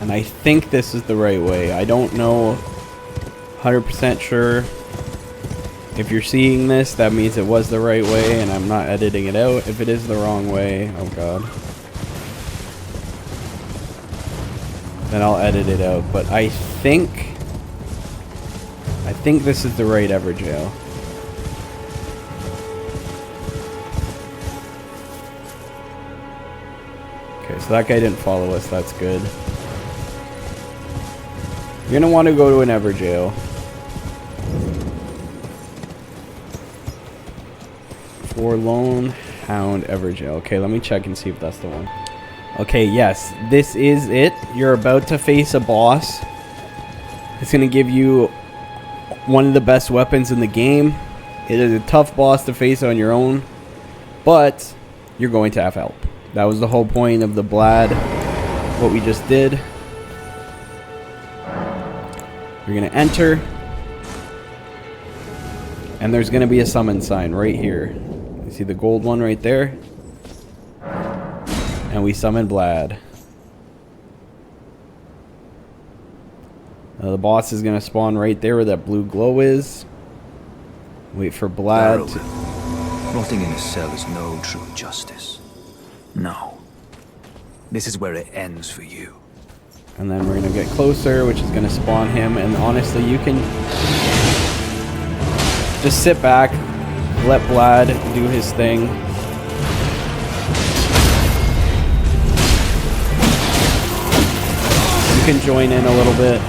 And I think this is the right way. I don't know 100% sure. If you're seeing this, that means it was the right way and I'm not editing it out. If it is the wrong way, oh god, then I'll edit it out. But I think this is the right Everjail. Okay, so that guy didn't follow us. That's good. You're gonna want to go to an Everjail. Forlorn Hound Everjail. Okay, let me check and see if that's the one. Okay, yes, this is it. You're about to face a boss. It's gonna give you one of the best weapons in the game. It is a tough boss to face on your own, but you're going to have help. That was the whole point of the Blad, what we just did. You're going to enter, and there's going to be a summon sign right here. You see the gold one right there? And we summon Blad. The boss is going to spawn right there where that blue glow is. Wait for Blad to... Rotting in a cell is no true justice. No. This is where it ends for you. And then we're going to get closer, which is going to spawn him. And honestly, you can just sit back, let Blad do his thing. You can join in a little bit.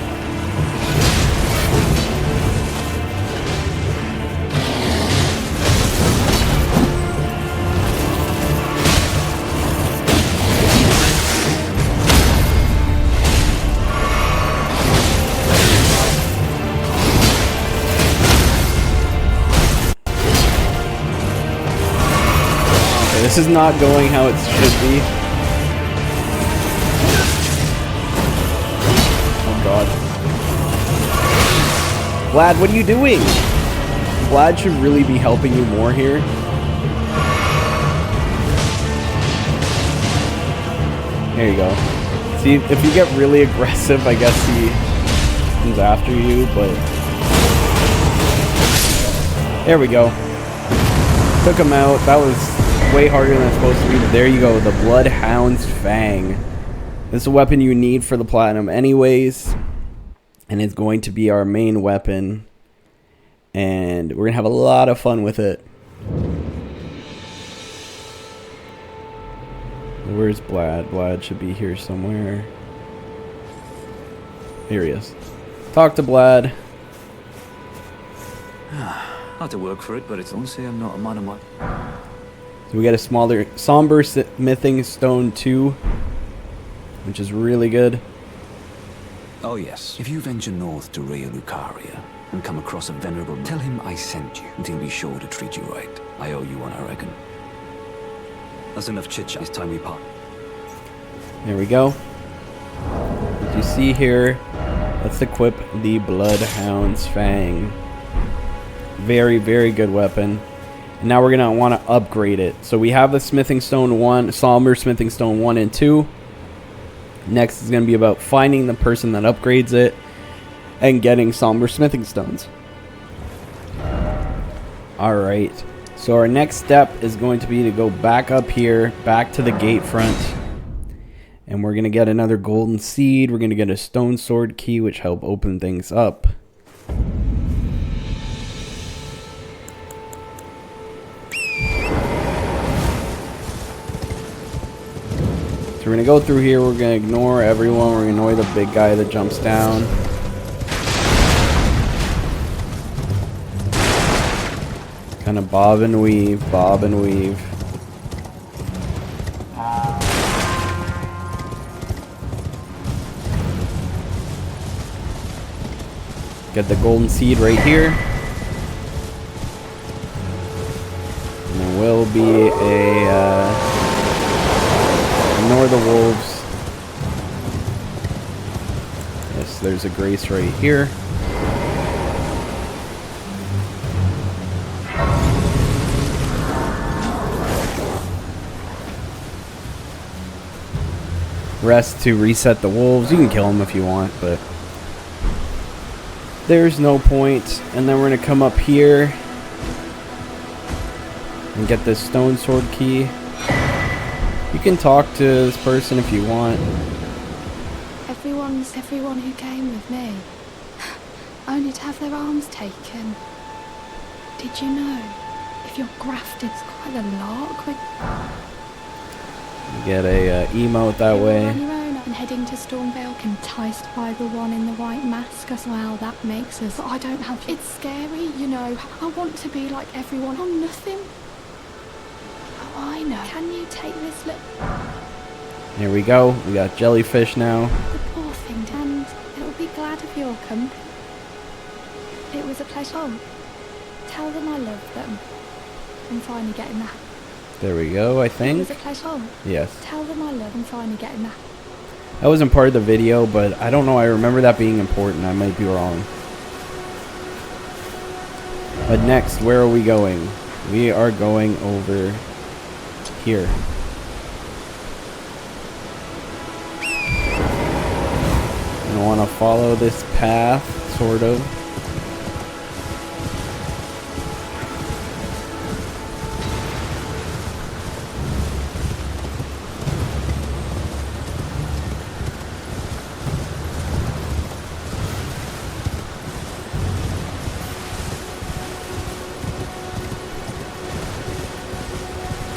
This is not going how it should be. Oh god. Vlad, what are you doing? Vlad should really be helping you more here. There you go. See, if you get really aggressive, I guess he comes after you, but There we go. Took him out. That was way harder than it's supposed to be. But there you go. The Bloodhound's Fang. This is a weapon you need for the platinum anyways. And it's going to be our main weapon. And we're going to have a lot of fun with it. Where's Blad? Blad should be here somewhere. Here he is. Talk to Blad. I had to work for it, but it's honestly I'm not a man of my... So we got a smaller somber smithing stone 2, which is really good. Oh yes. If you venture north to Raya Lucaria and come across a venerable, tell him I sent you, and he'll be sure to treat you right. I owe you one, I reckon. That's enough chit-chat. It's time we part. There we go. As you see here, let's equip the Bloodhound's Fang. Very, very good weapon. And now we're going to want to upgrade it. So we have the Smithing Stone 1, Somber Smithing Stone 1 and 2. Next is going to be about finding the person that upgrades it and getting Somber Smithing Stones. Alright. So our next step is going to be to go back up here, back to the gate front. And we're going to get another golden seed. We're going to get a stone sword key, which help open things up. So we're going to go through here. We're going to ignore everyone. We're going to ignore the big guy that jumps down. Kind of bob and weave, bob and weave. Get the golden seed right here. And there will be a... ignore the wolves. Yes, there's a grace right here. Rest to reset the wolves. You can kill them if you want, but there's no point. And then we're going to come up here and get this stone sword key. You can talk to this person if you want. Everyone who came with me, only to have their arms taken. Did you know? If you're grafted, it's quite a lark. You get a emote that way. On your own and heading to Stormvale, enticed by the one in the white mask as well. That makes us. But I don't have. It's scary, you know. I want to be like everyone. I'm nothing. Oh, I know. Can you take this look? Here we go. We got jellyfish now. The poor thing, and it'll be glad of your company. It was a pleasure. Oh, tell them I love them. I'm finally getting that. There we go, I think. It was a pleasure. Oh, yes. tell them I love them. Finally getting that. That wasn't part of the video, but I don't know. I remember that being important. I might be wrong. But next, where are we going? We are going over here. I want to follow this path, sort of.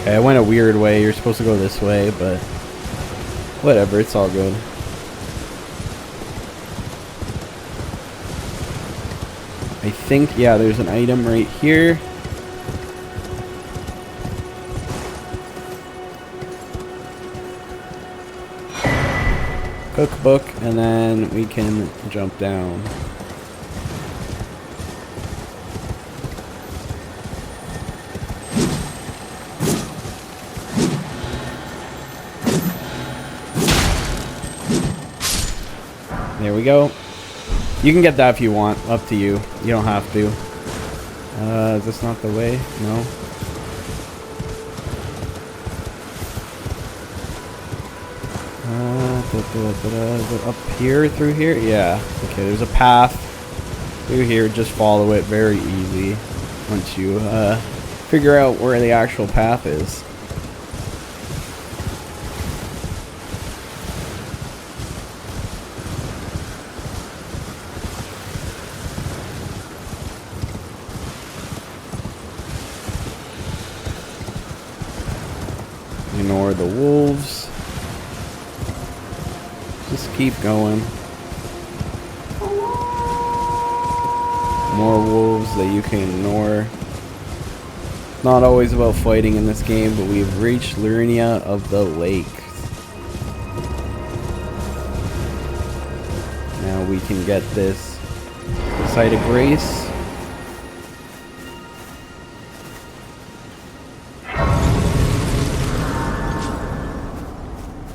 Okay, I went a weird way. You're supposed to go this way, but whatever, it's all good. I think, yeah, there's an item right here. Cookbook, and then we can jump down. There we go. You can get that if you want. Up to you. You don't have to. Is this not the way? No. Is it up here through here? Yeah. Okay, there's a path through here. Just follow it. Very easy. once you figure out where the actual path is. Ignore the wolves. Just keep going. More wolves that you can ignore. Not always about fighting in this game, but we've reached Liurnia of the Lake. Now we can get this Site of Grace.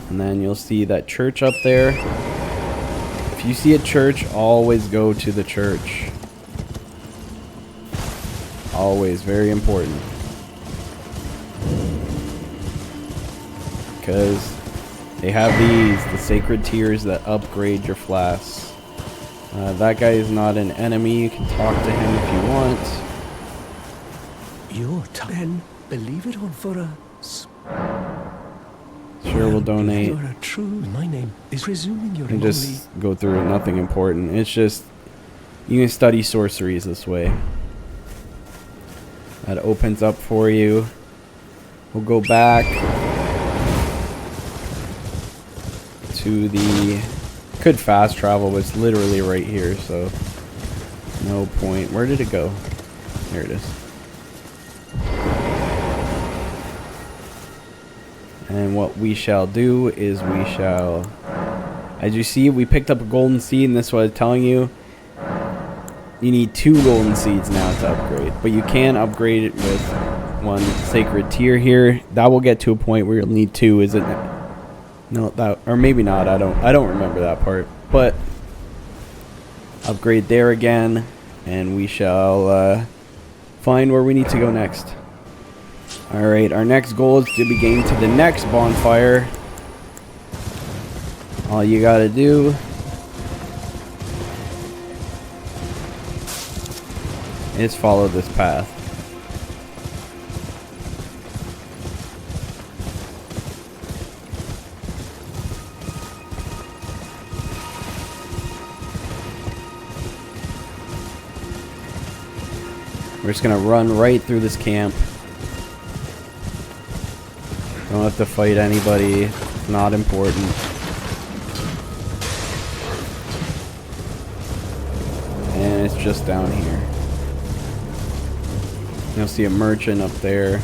And then you'll see that church up there. If you see a church, always go to the church. Always, very important. Because they have these, the sacred tears that upgrade your flasks. That guy is not an enemy. You can talk to him if you want. Your then believe it or for us. Sure, we'll donate. You're a true. My name is presuming you're And just go through it, nothing important. It's just you can study sorceries this way. That opens up for you. We'll go back to the... Could fast travel, but it's literally right here, so no point. Where did it go? There it is. And what we shall do is we shall... As you see, we picked up a golden seed, and this is what I was telling you. You need 2 golden seeds now to upgrade, but you can upgrade it with 1 sacred tier here. That will get to a point where you'll need 2, is it? No, that, or maybe not. I don't remember that part. But upgrade there again, and we shall find where we need to go next. All right, our next goal is to be getting to the next bonfire. All you gotta do is follow this path. We're just gonna run right through this camp. Don't have to fight anybody. It's not important. And it's just down here. You'll see a merchant up there.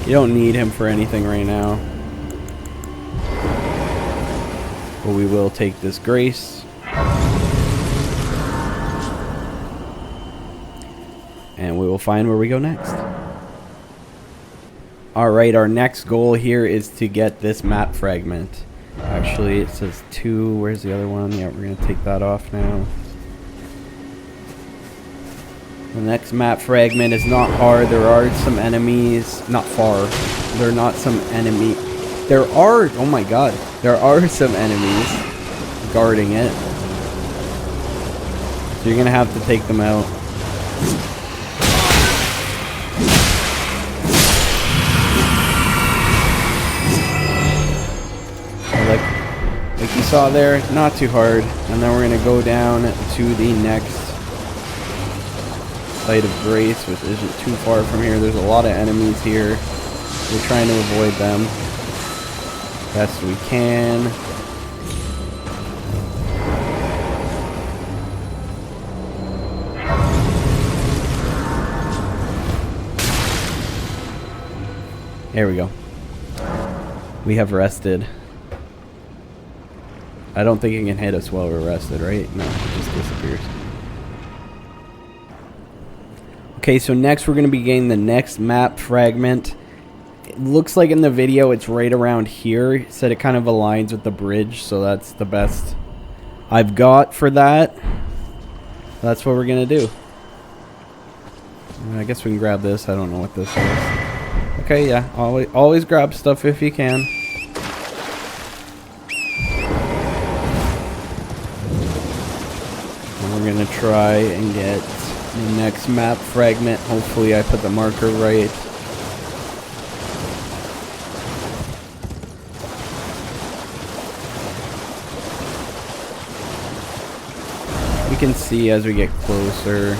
You don't need him for anything right now. But we will take this grace. And we will find where we go next. Alright, our next goal here is to get this map fragment. Actually, it says 2. Where's the other one? Yeah, we're going to take that off now. The next map fragment is not hard. There are some enemies. Not far. There are not some enemy. There are... Oh my god. There are some enemies guarding it. So you're going to have to take them out. Like you saw there, not too hard. And then we're going to go down to the next Site of Grace, which isn't too far from here. There's a lot of enemies here. We're trying to avoid them best we can. There we go. We have rested. I don't think it can hit us while we're rested, right? No, it just disappears. Okay, so next we're going to be getting the next map fragment. It looks like in the video it's right around here. It said it kind of aligns with the bridge, so that's the best I've got for that. That's what we're going to do. I guess we can grab this. I don't know what this is. Okay, yeah. Always grab stuff if you can. And we're going to try and get The next map fragment, hopefully I put the marker right. We can see as we get closer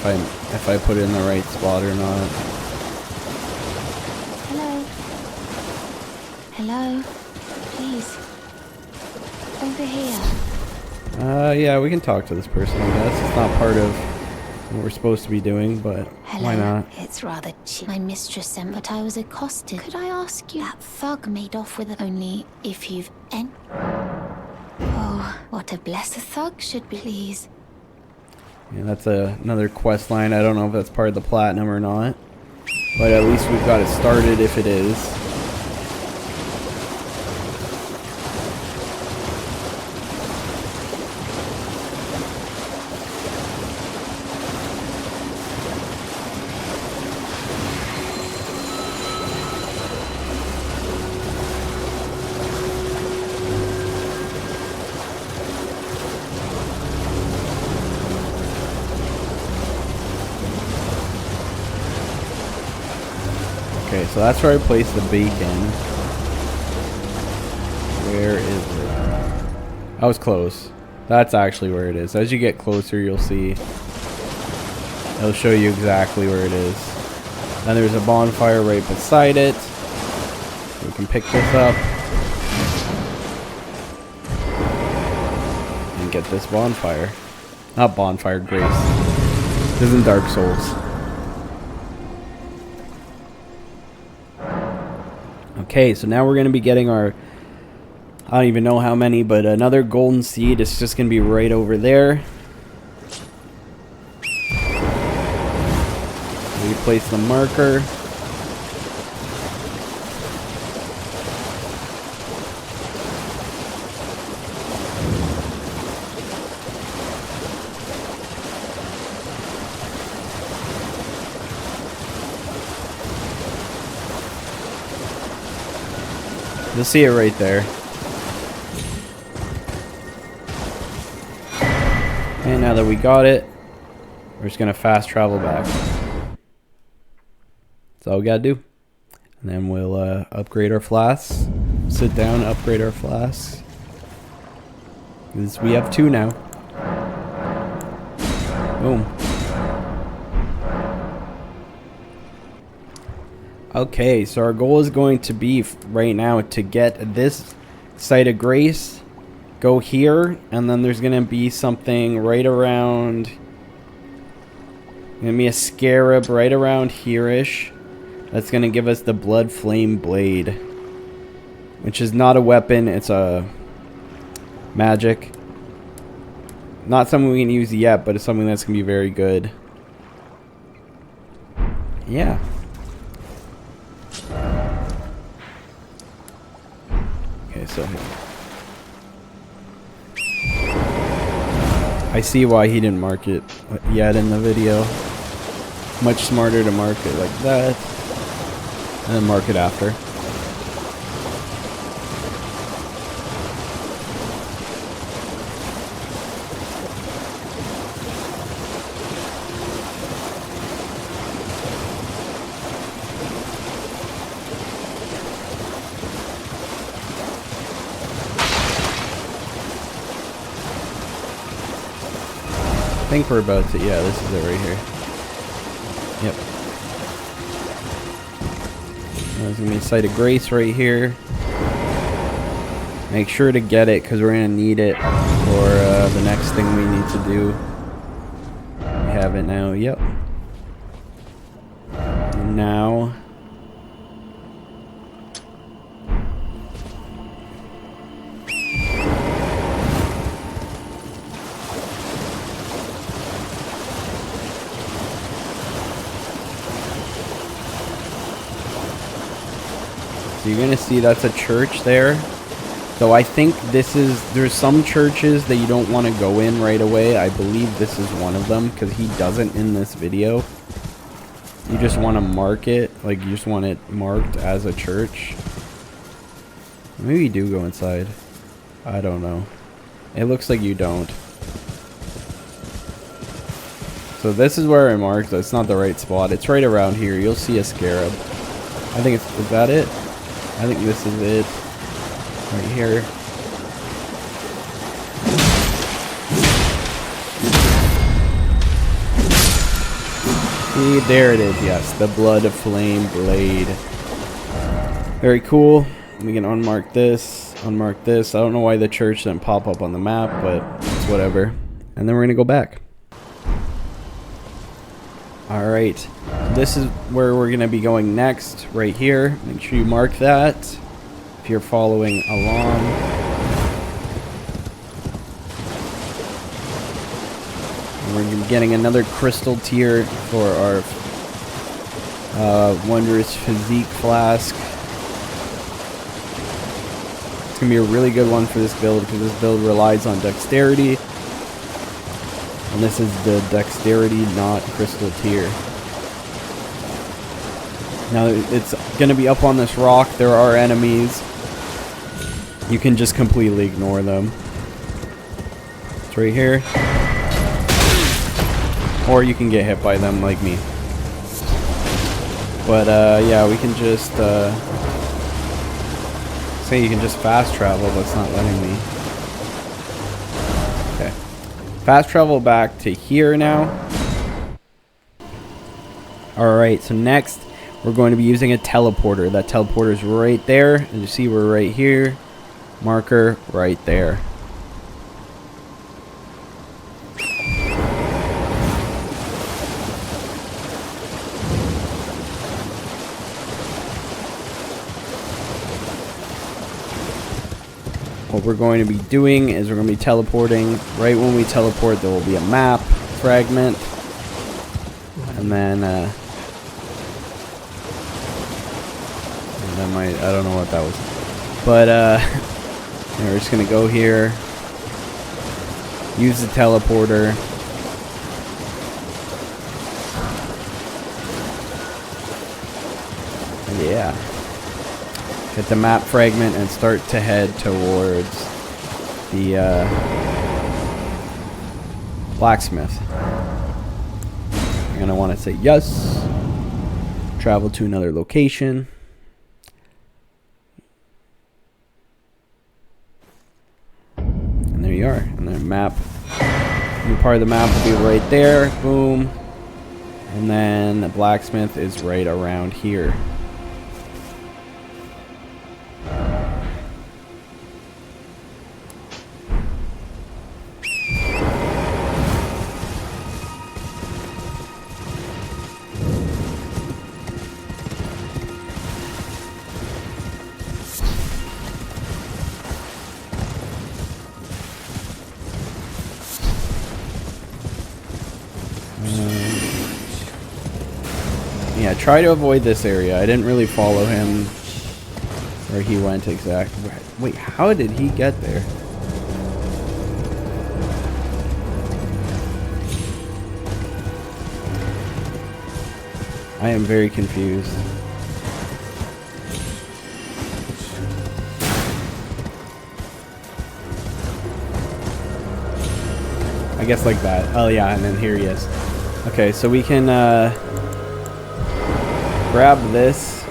if I put it in the right spot or not. Hello? Hello? Please. Over here. Yeah, we can talk to this person, I guess. It's not part of what we're supposed to be doing, but Hello. why not? It's rather cheap. My mistress sent, but I was accosted. Could I ask you? That thug made off with it only if you've Oh, what a blessed thug should be. Please. Yeah, that's another quest line. I don't know if that's part of the platinum or not, but at least we've got it started if it is. Okay, so that's where I placed the beacon. Where is it? I was close. That's actually where it is. As you get closer, you'll see. It'll show you exactly where it is. And there's a bonfire right beside it. So we can pick this up. And get this bonfire. Not bonfire, grace. This isn't Dark Souls. Okay, so now we're going to be getting our, I don't even know how many, but another golden seed. It's just going to be right over there. We place the marker. You'll see it right there. And now that we got it, we're just gonna fast travel back. That's all we gotta do. And then we'll upgrade our flasks. Sit down, upgrade our flasks. Because we have 2 now. Boom. Okay, so our goal is going to be right now to get this site of grace, go here, and then there's going to be something right around, going to be a scarab right around here-ish. That's going to give us the blood flame blade, which is not a weapon, it's a magic. Not something we can use yet, but it's something that's going to be very good. Yeah. Okay, so I see why he didn't mark it yet in the video. Much smarter to mark it like that and then mark it after. I think we're about to, yeah, this is it right here. Yep. There's gonna be a site of grace right here. Make sure to get it because we're gonna need it for the next thing we need to do. We have it now, yep. And now so you're gonna see that's a church there. So I think this is, there's some churches that you don't want to go in right away. I believe this is one of them because he doesn't in this video. You just want to mark it, like you just want it marked as a church. Maybe you do go inside. I don't know. It looks like you don't. So this is where I marked. That's not the right spot. It's right around here. You'll see a scarab. I think it's... Is that it? I think this is it. Right here. See, there it is. Yes, the blood flame blade. Very cool. We can unmark this. Unmark this. I don't know why the church didn't pop up on the map, but it's whatever. And then we're gonna go back. Alright, this is where we're going to be going next, right here. Make sure you mark that if you're following along. And we're gonna be getting another crystal tier for our Wondrous Physique Flask. It's going to be a really good one for this build because this build relies on dexterity. And this is the dexterity, not crystal tier. Now it's going to be up on this rock. There are enemies. You can just completely ignore them. It's right here. Or you can get hit by them like me. But yeah, we can just say you can just fast travel, but it's not letting me. Okay. Fast travel back to here now. Alright, so next we're going to be using a teleporter. That teleporter is right there. And you see we're right here. Marker right there. What we're going to be doing is we're going to be teleporting. Right when we teleport, there will be a map fragment. And then, I don't know what that was. But, we're just going to go here. Use the teleporter. And yeah. Get the map fragment and start to head towards the blacksmith. You're going to want to say yes. Travel to another location. And there you are. And the map, new part of the map will be right there. Boom. And then the blacksmith is right around here. Yeah, try to avoid this area. I didn't really follow him where he went exactly. Wait, how did he get there? I am very confused. I guess like that. Oh yeah, and then here he is. Okay, so we can grab this.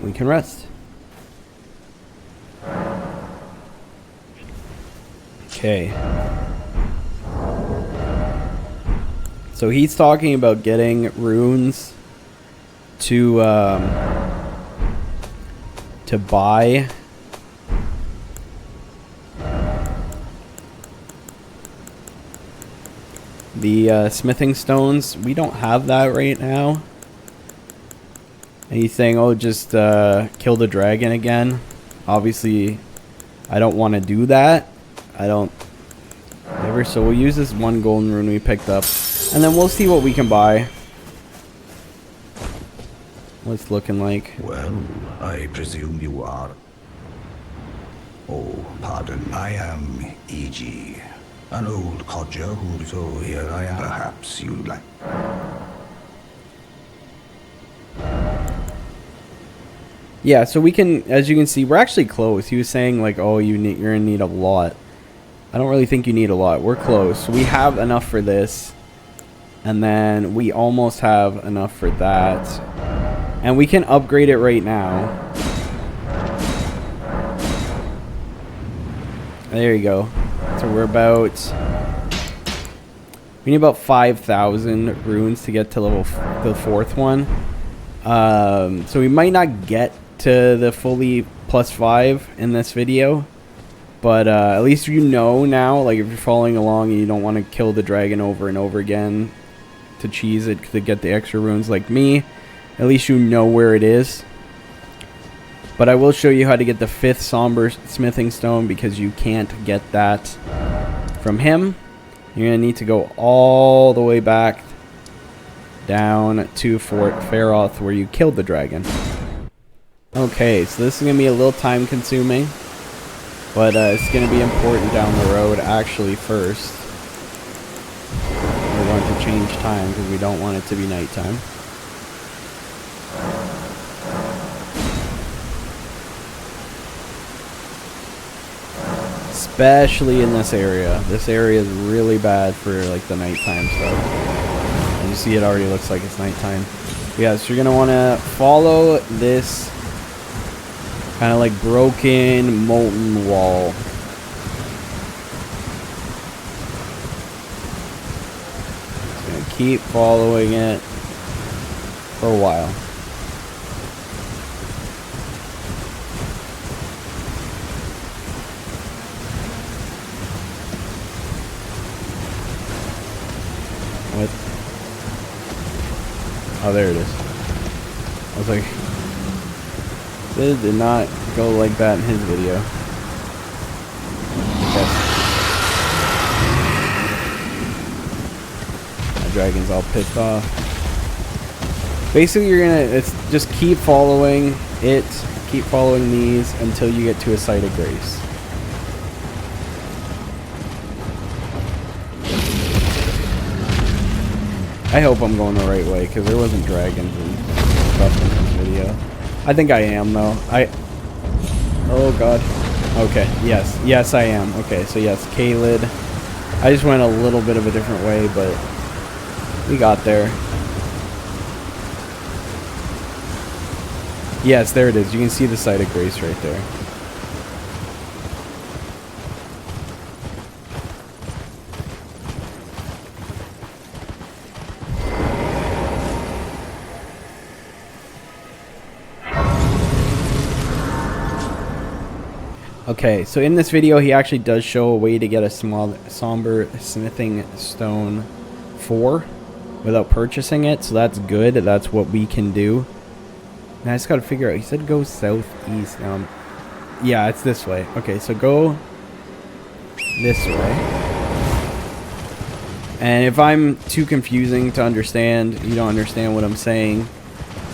We can rest. Okay. So he's talking about getting runes to buy the smithing stones. We don't have that right now. And he's saying, oh, just kill the dragon again. Obviously, I don't want to do that. I don't ever. So we'll use this one golden rune we picked up. And then we'll see what we can buy. What's it's looking like. Well, I presume you are... Oh, pardon. I am E.G., an old codger who... So here I am. Perhaps you'd like... Yeah, so we can, as you can see, we're actually close. He was saying like, oh, you're gonna need a lot. I don't really think you need a lot. We're close. So we have enough for this. And then we almost have enough for that. And we can upgrade it right now. There you go. So we're about... We need about 5,000 runes to get to the 4th one. So we might not get to the fully +5 in this video. But at least you know now, like if you're following along and you don't want to kill the dragon over and over again to cheese it to get the extra runes like me, at least you know where it is. But I will show you how to get the 5th somber smithing stone because you can't get that from him. You're going to need to go all the way back down to Fort Feroth where you killed the dragon. Okay, so this is going to be a little time consuming. But it's going to be important down the road. Actually, first, we're going to change time because we don't want it to be nighttime. Especially in this area. This area is really bad for like the nighttime stuff. And you see it already looks like it's nighttime. Yeah, so you're going to want to follow this kind of like broken, molten wall. Just gonna keep following it for a while. What? Oh, there it is. I was like... This did not go like that in his video. My dragon's all pissed off. Basically, you're gonna just keep following it, keep following these until you get to a site of grace. I hope I'm going the right way because there wasn't dragons and stuff in this video. I think I am, though. Oh, God. Okay, yes. Yes, I am. Okay, so yes, Kaled. I just went a little bit of a different way, but we got there. Yes, there it is. You can see the site of grace right there. Okay, so in this video, he actually does show a way to get a small somber smithing stone 4 without purchasing it, so that's good. That's what we can do. Now I just gotta figure out. He said go southeast. Yeah, it's this way. Okay, so go this way. And if I'm too confusing to understand, you don't understand what I'm saying,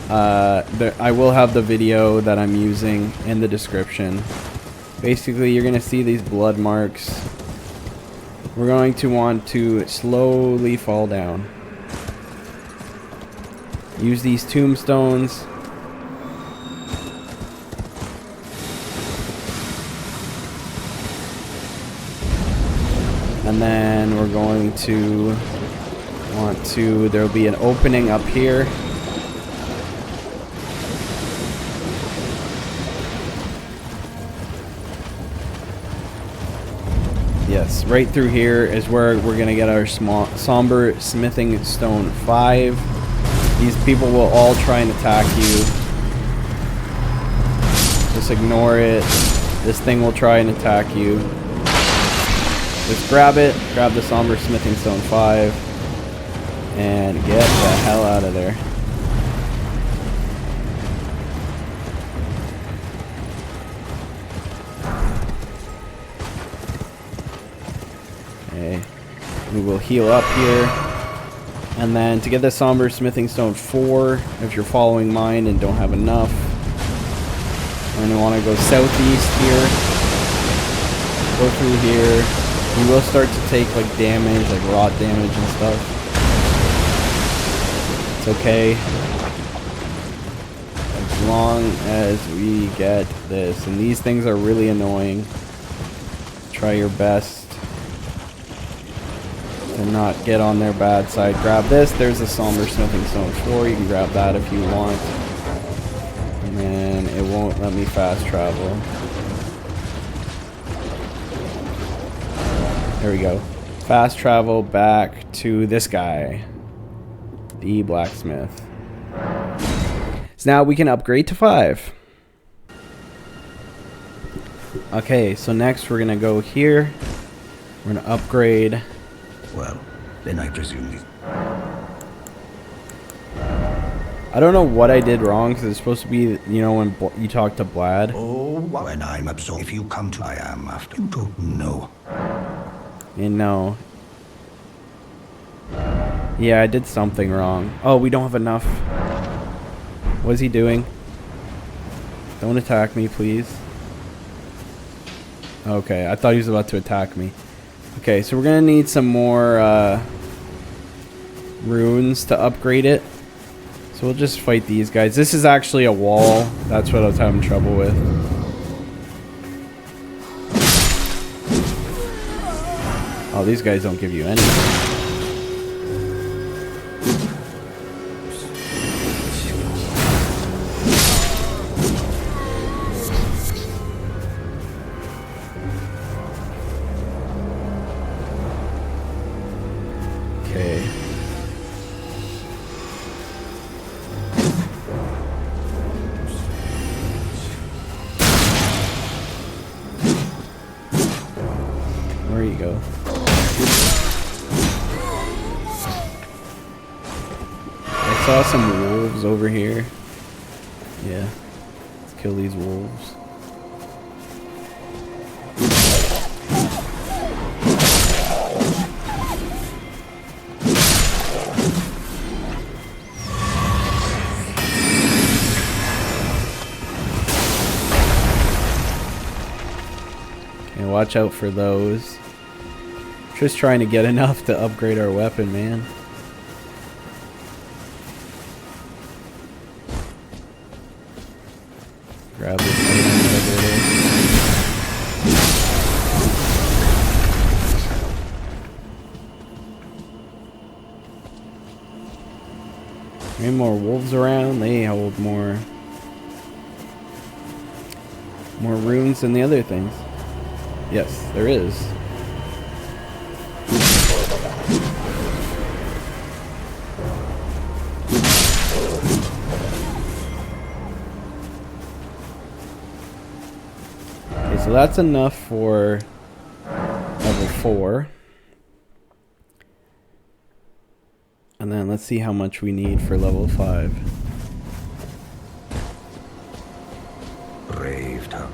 I will have the video that I'm using in the description. Basically, you're going to see these blood marks. We're going to want to slowly fall down. Use these tombstones. And then we're going to want to, there'll be an opening up here. Yes, right through here is where we're going to get our somber smithing stone 5. These people will all try and attack you. Just ignore it. This thing will try and attack you. Just grab it, grab the somber smithing stone 5, and get the hell out of there. Okay, we will heal up here. And then to get the somber smithing stone 4, if you're following mine and don't have enough, we're going to want to go southeast here. Go through here. You will start to take like damage, like rot damage and stuff. It's okay. as long as we get this. And these things are really annoying. Try your best to not get on their bad side. Grab this. There's a somber smithing stone 4. You can grab that if you want. And then it won't let me fast travel. There we go. Fast travel back to this guy. The blacksmith. So now we can upgrade to 5. Okay, so next we're gonna go here. We're gonna upgrade. Well, then I presume you. I don't know what I did wrong, because it's supposed to be, you know, when you talk to Blad. Oh, when I'm absorbed. If you come to, I am after. You don't know. And no. Yeah, I did something wrong. Oh, we don't have enough. What is he doing? Don't attack me, please. Okay, I thought he was about to attack me. Okay, so we're gonna need some more runes to upgrade it. So we'll just fight these guys. This is actually a wall. That's what I was having trouble with. Oh, these guys don't give you anything. Okay. Where you go? I saw some wolves over here. Yeah. Let's kill these wolves. And watch out for those. Just trying to get enough to upgrade our weapon, man. Grab this item, whatever it is. Any more wolves around? They hold more runes than the other things. Yes, there is. Okay, so that's enough for level 4. And then let's see how much we need for level 5. Brave tongue.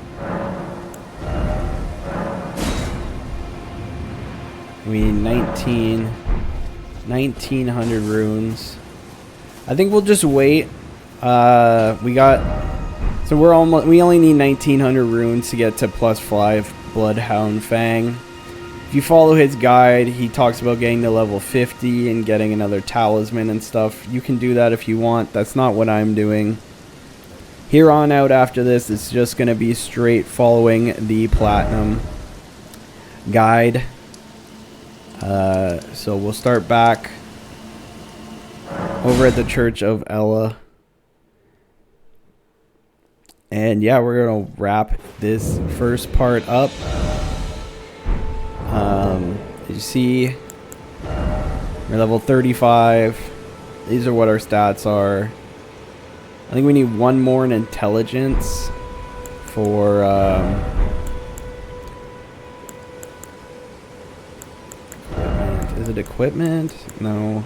We need 1900 runes. I think we'll just wait. We only need 1900 runes to get to +5 Bloodhound Fang. If you follow his guide, he talks about getting to level 50 and getting another talisman and stuff. You can do that if you want. That's not what I'm doing. Here on out after this, it's just going to be straight following the platinum guide. So we'll start back over at the Church of Ella. And yeah, we're going to wrap this first part up. You see, we're level 35. These are what our stats are. I think we need one more in intelligence for equipment. Is it equipment? No.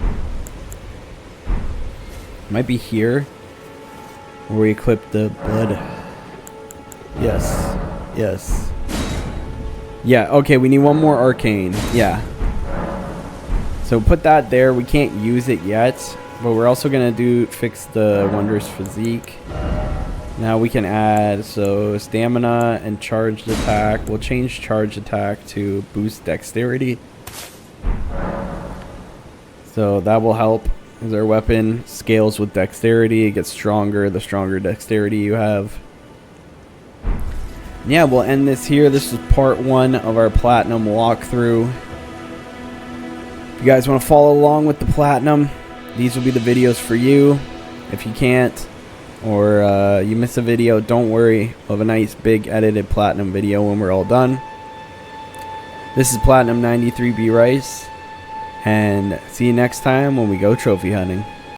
Might be here where we equip the blood. Yes. Yes. Yeah, okay, we need one more arcane. Yeah. So put that there. We can't use it yet, but we're also going to fix the wondrous physique. Now we can add, so stamina and charged attack. We'll change charged attack to boost dexterity. So that will help as our weapon scales with dexterity. It gets stronger the stronger dexterity you have. Yeah, we'll end this here. This is part 1 of our platinum walkthrough. If you guys want to follow along with the platinum, these will be the videos for you. If you can't, or you miss a video, don't worry. We'll have a nice big edited platinum video when we're all done. This is Platinum 93B Rice, and see you next time when we go trophy hunting.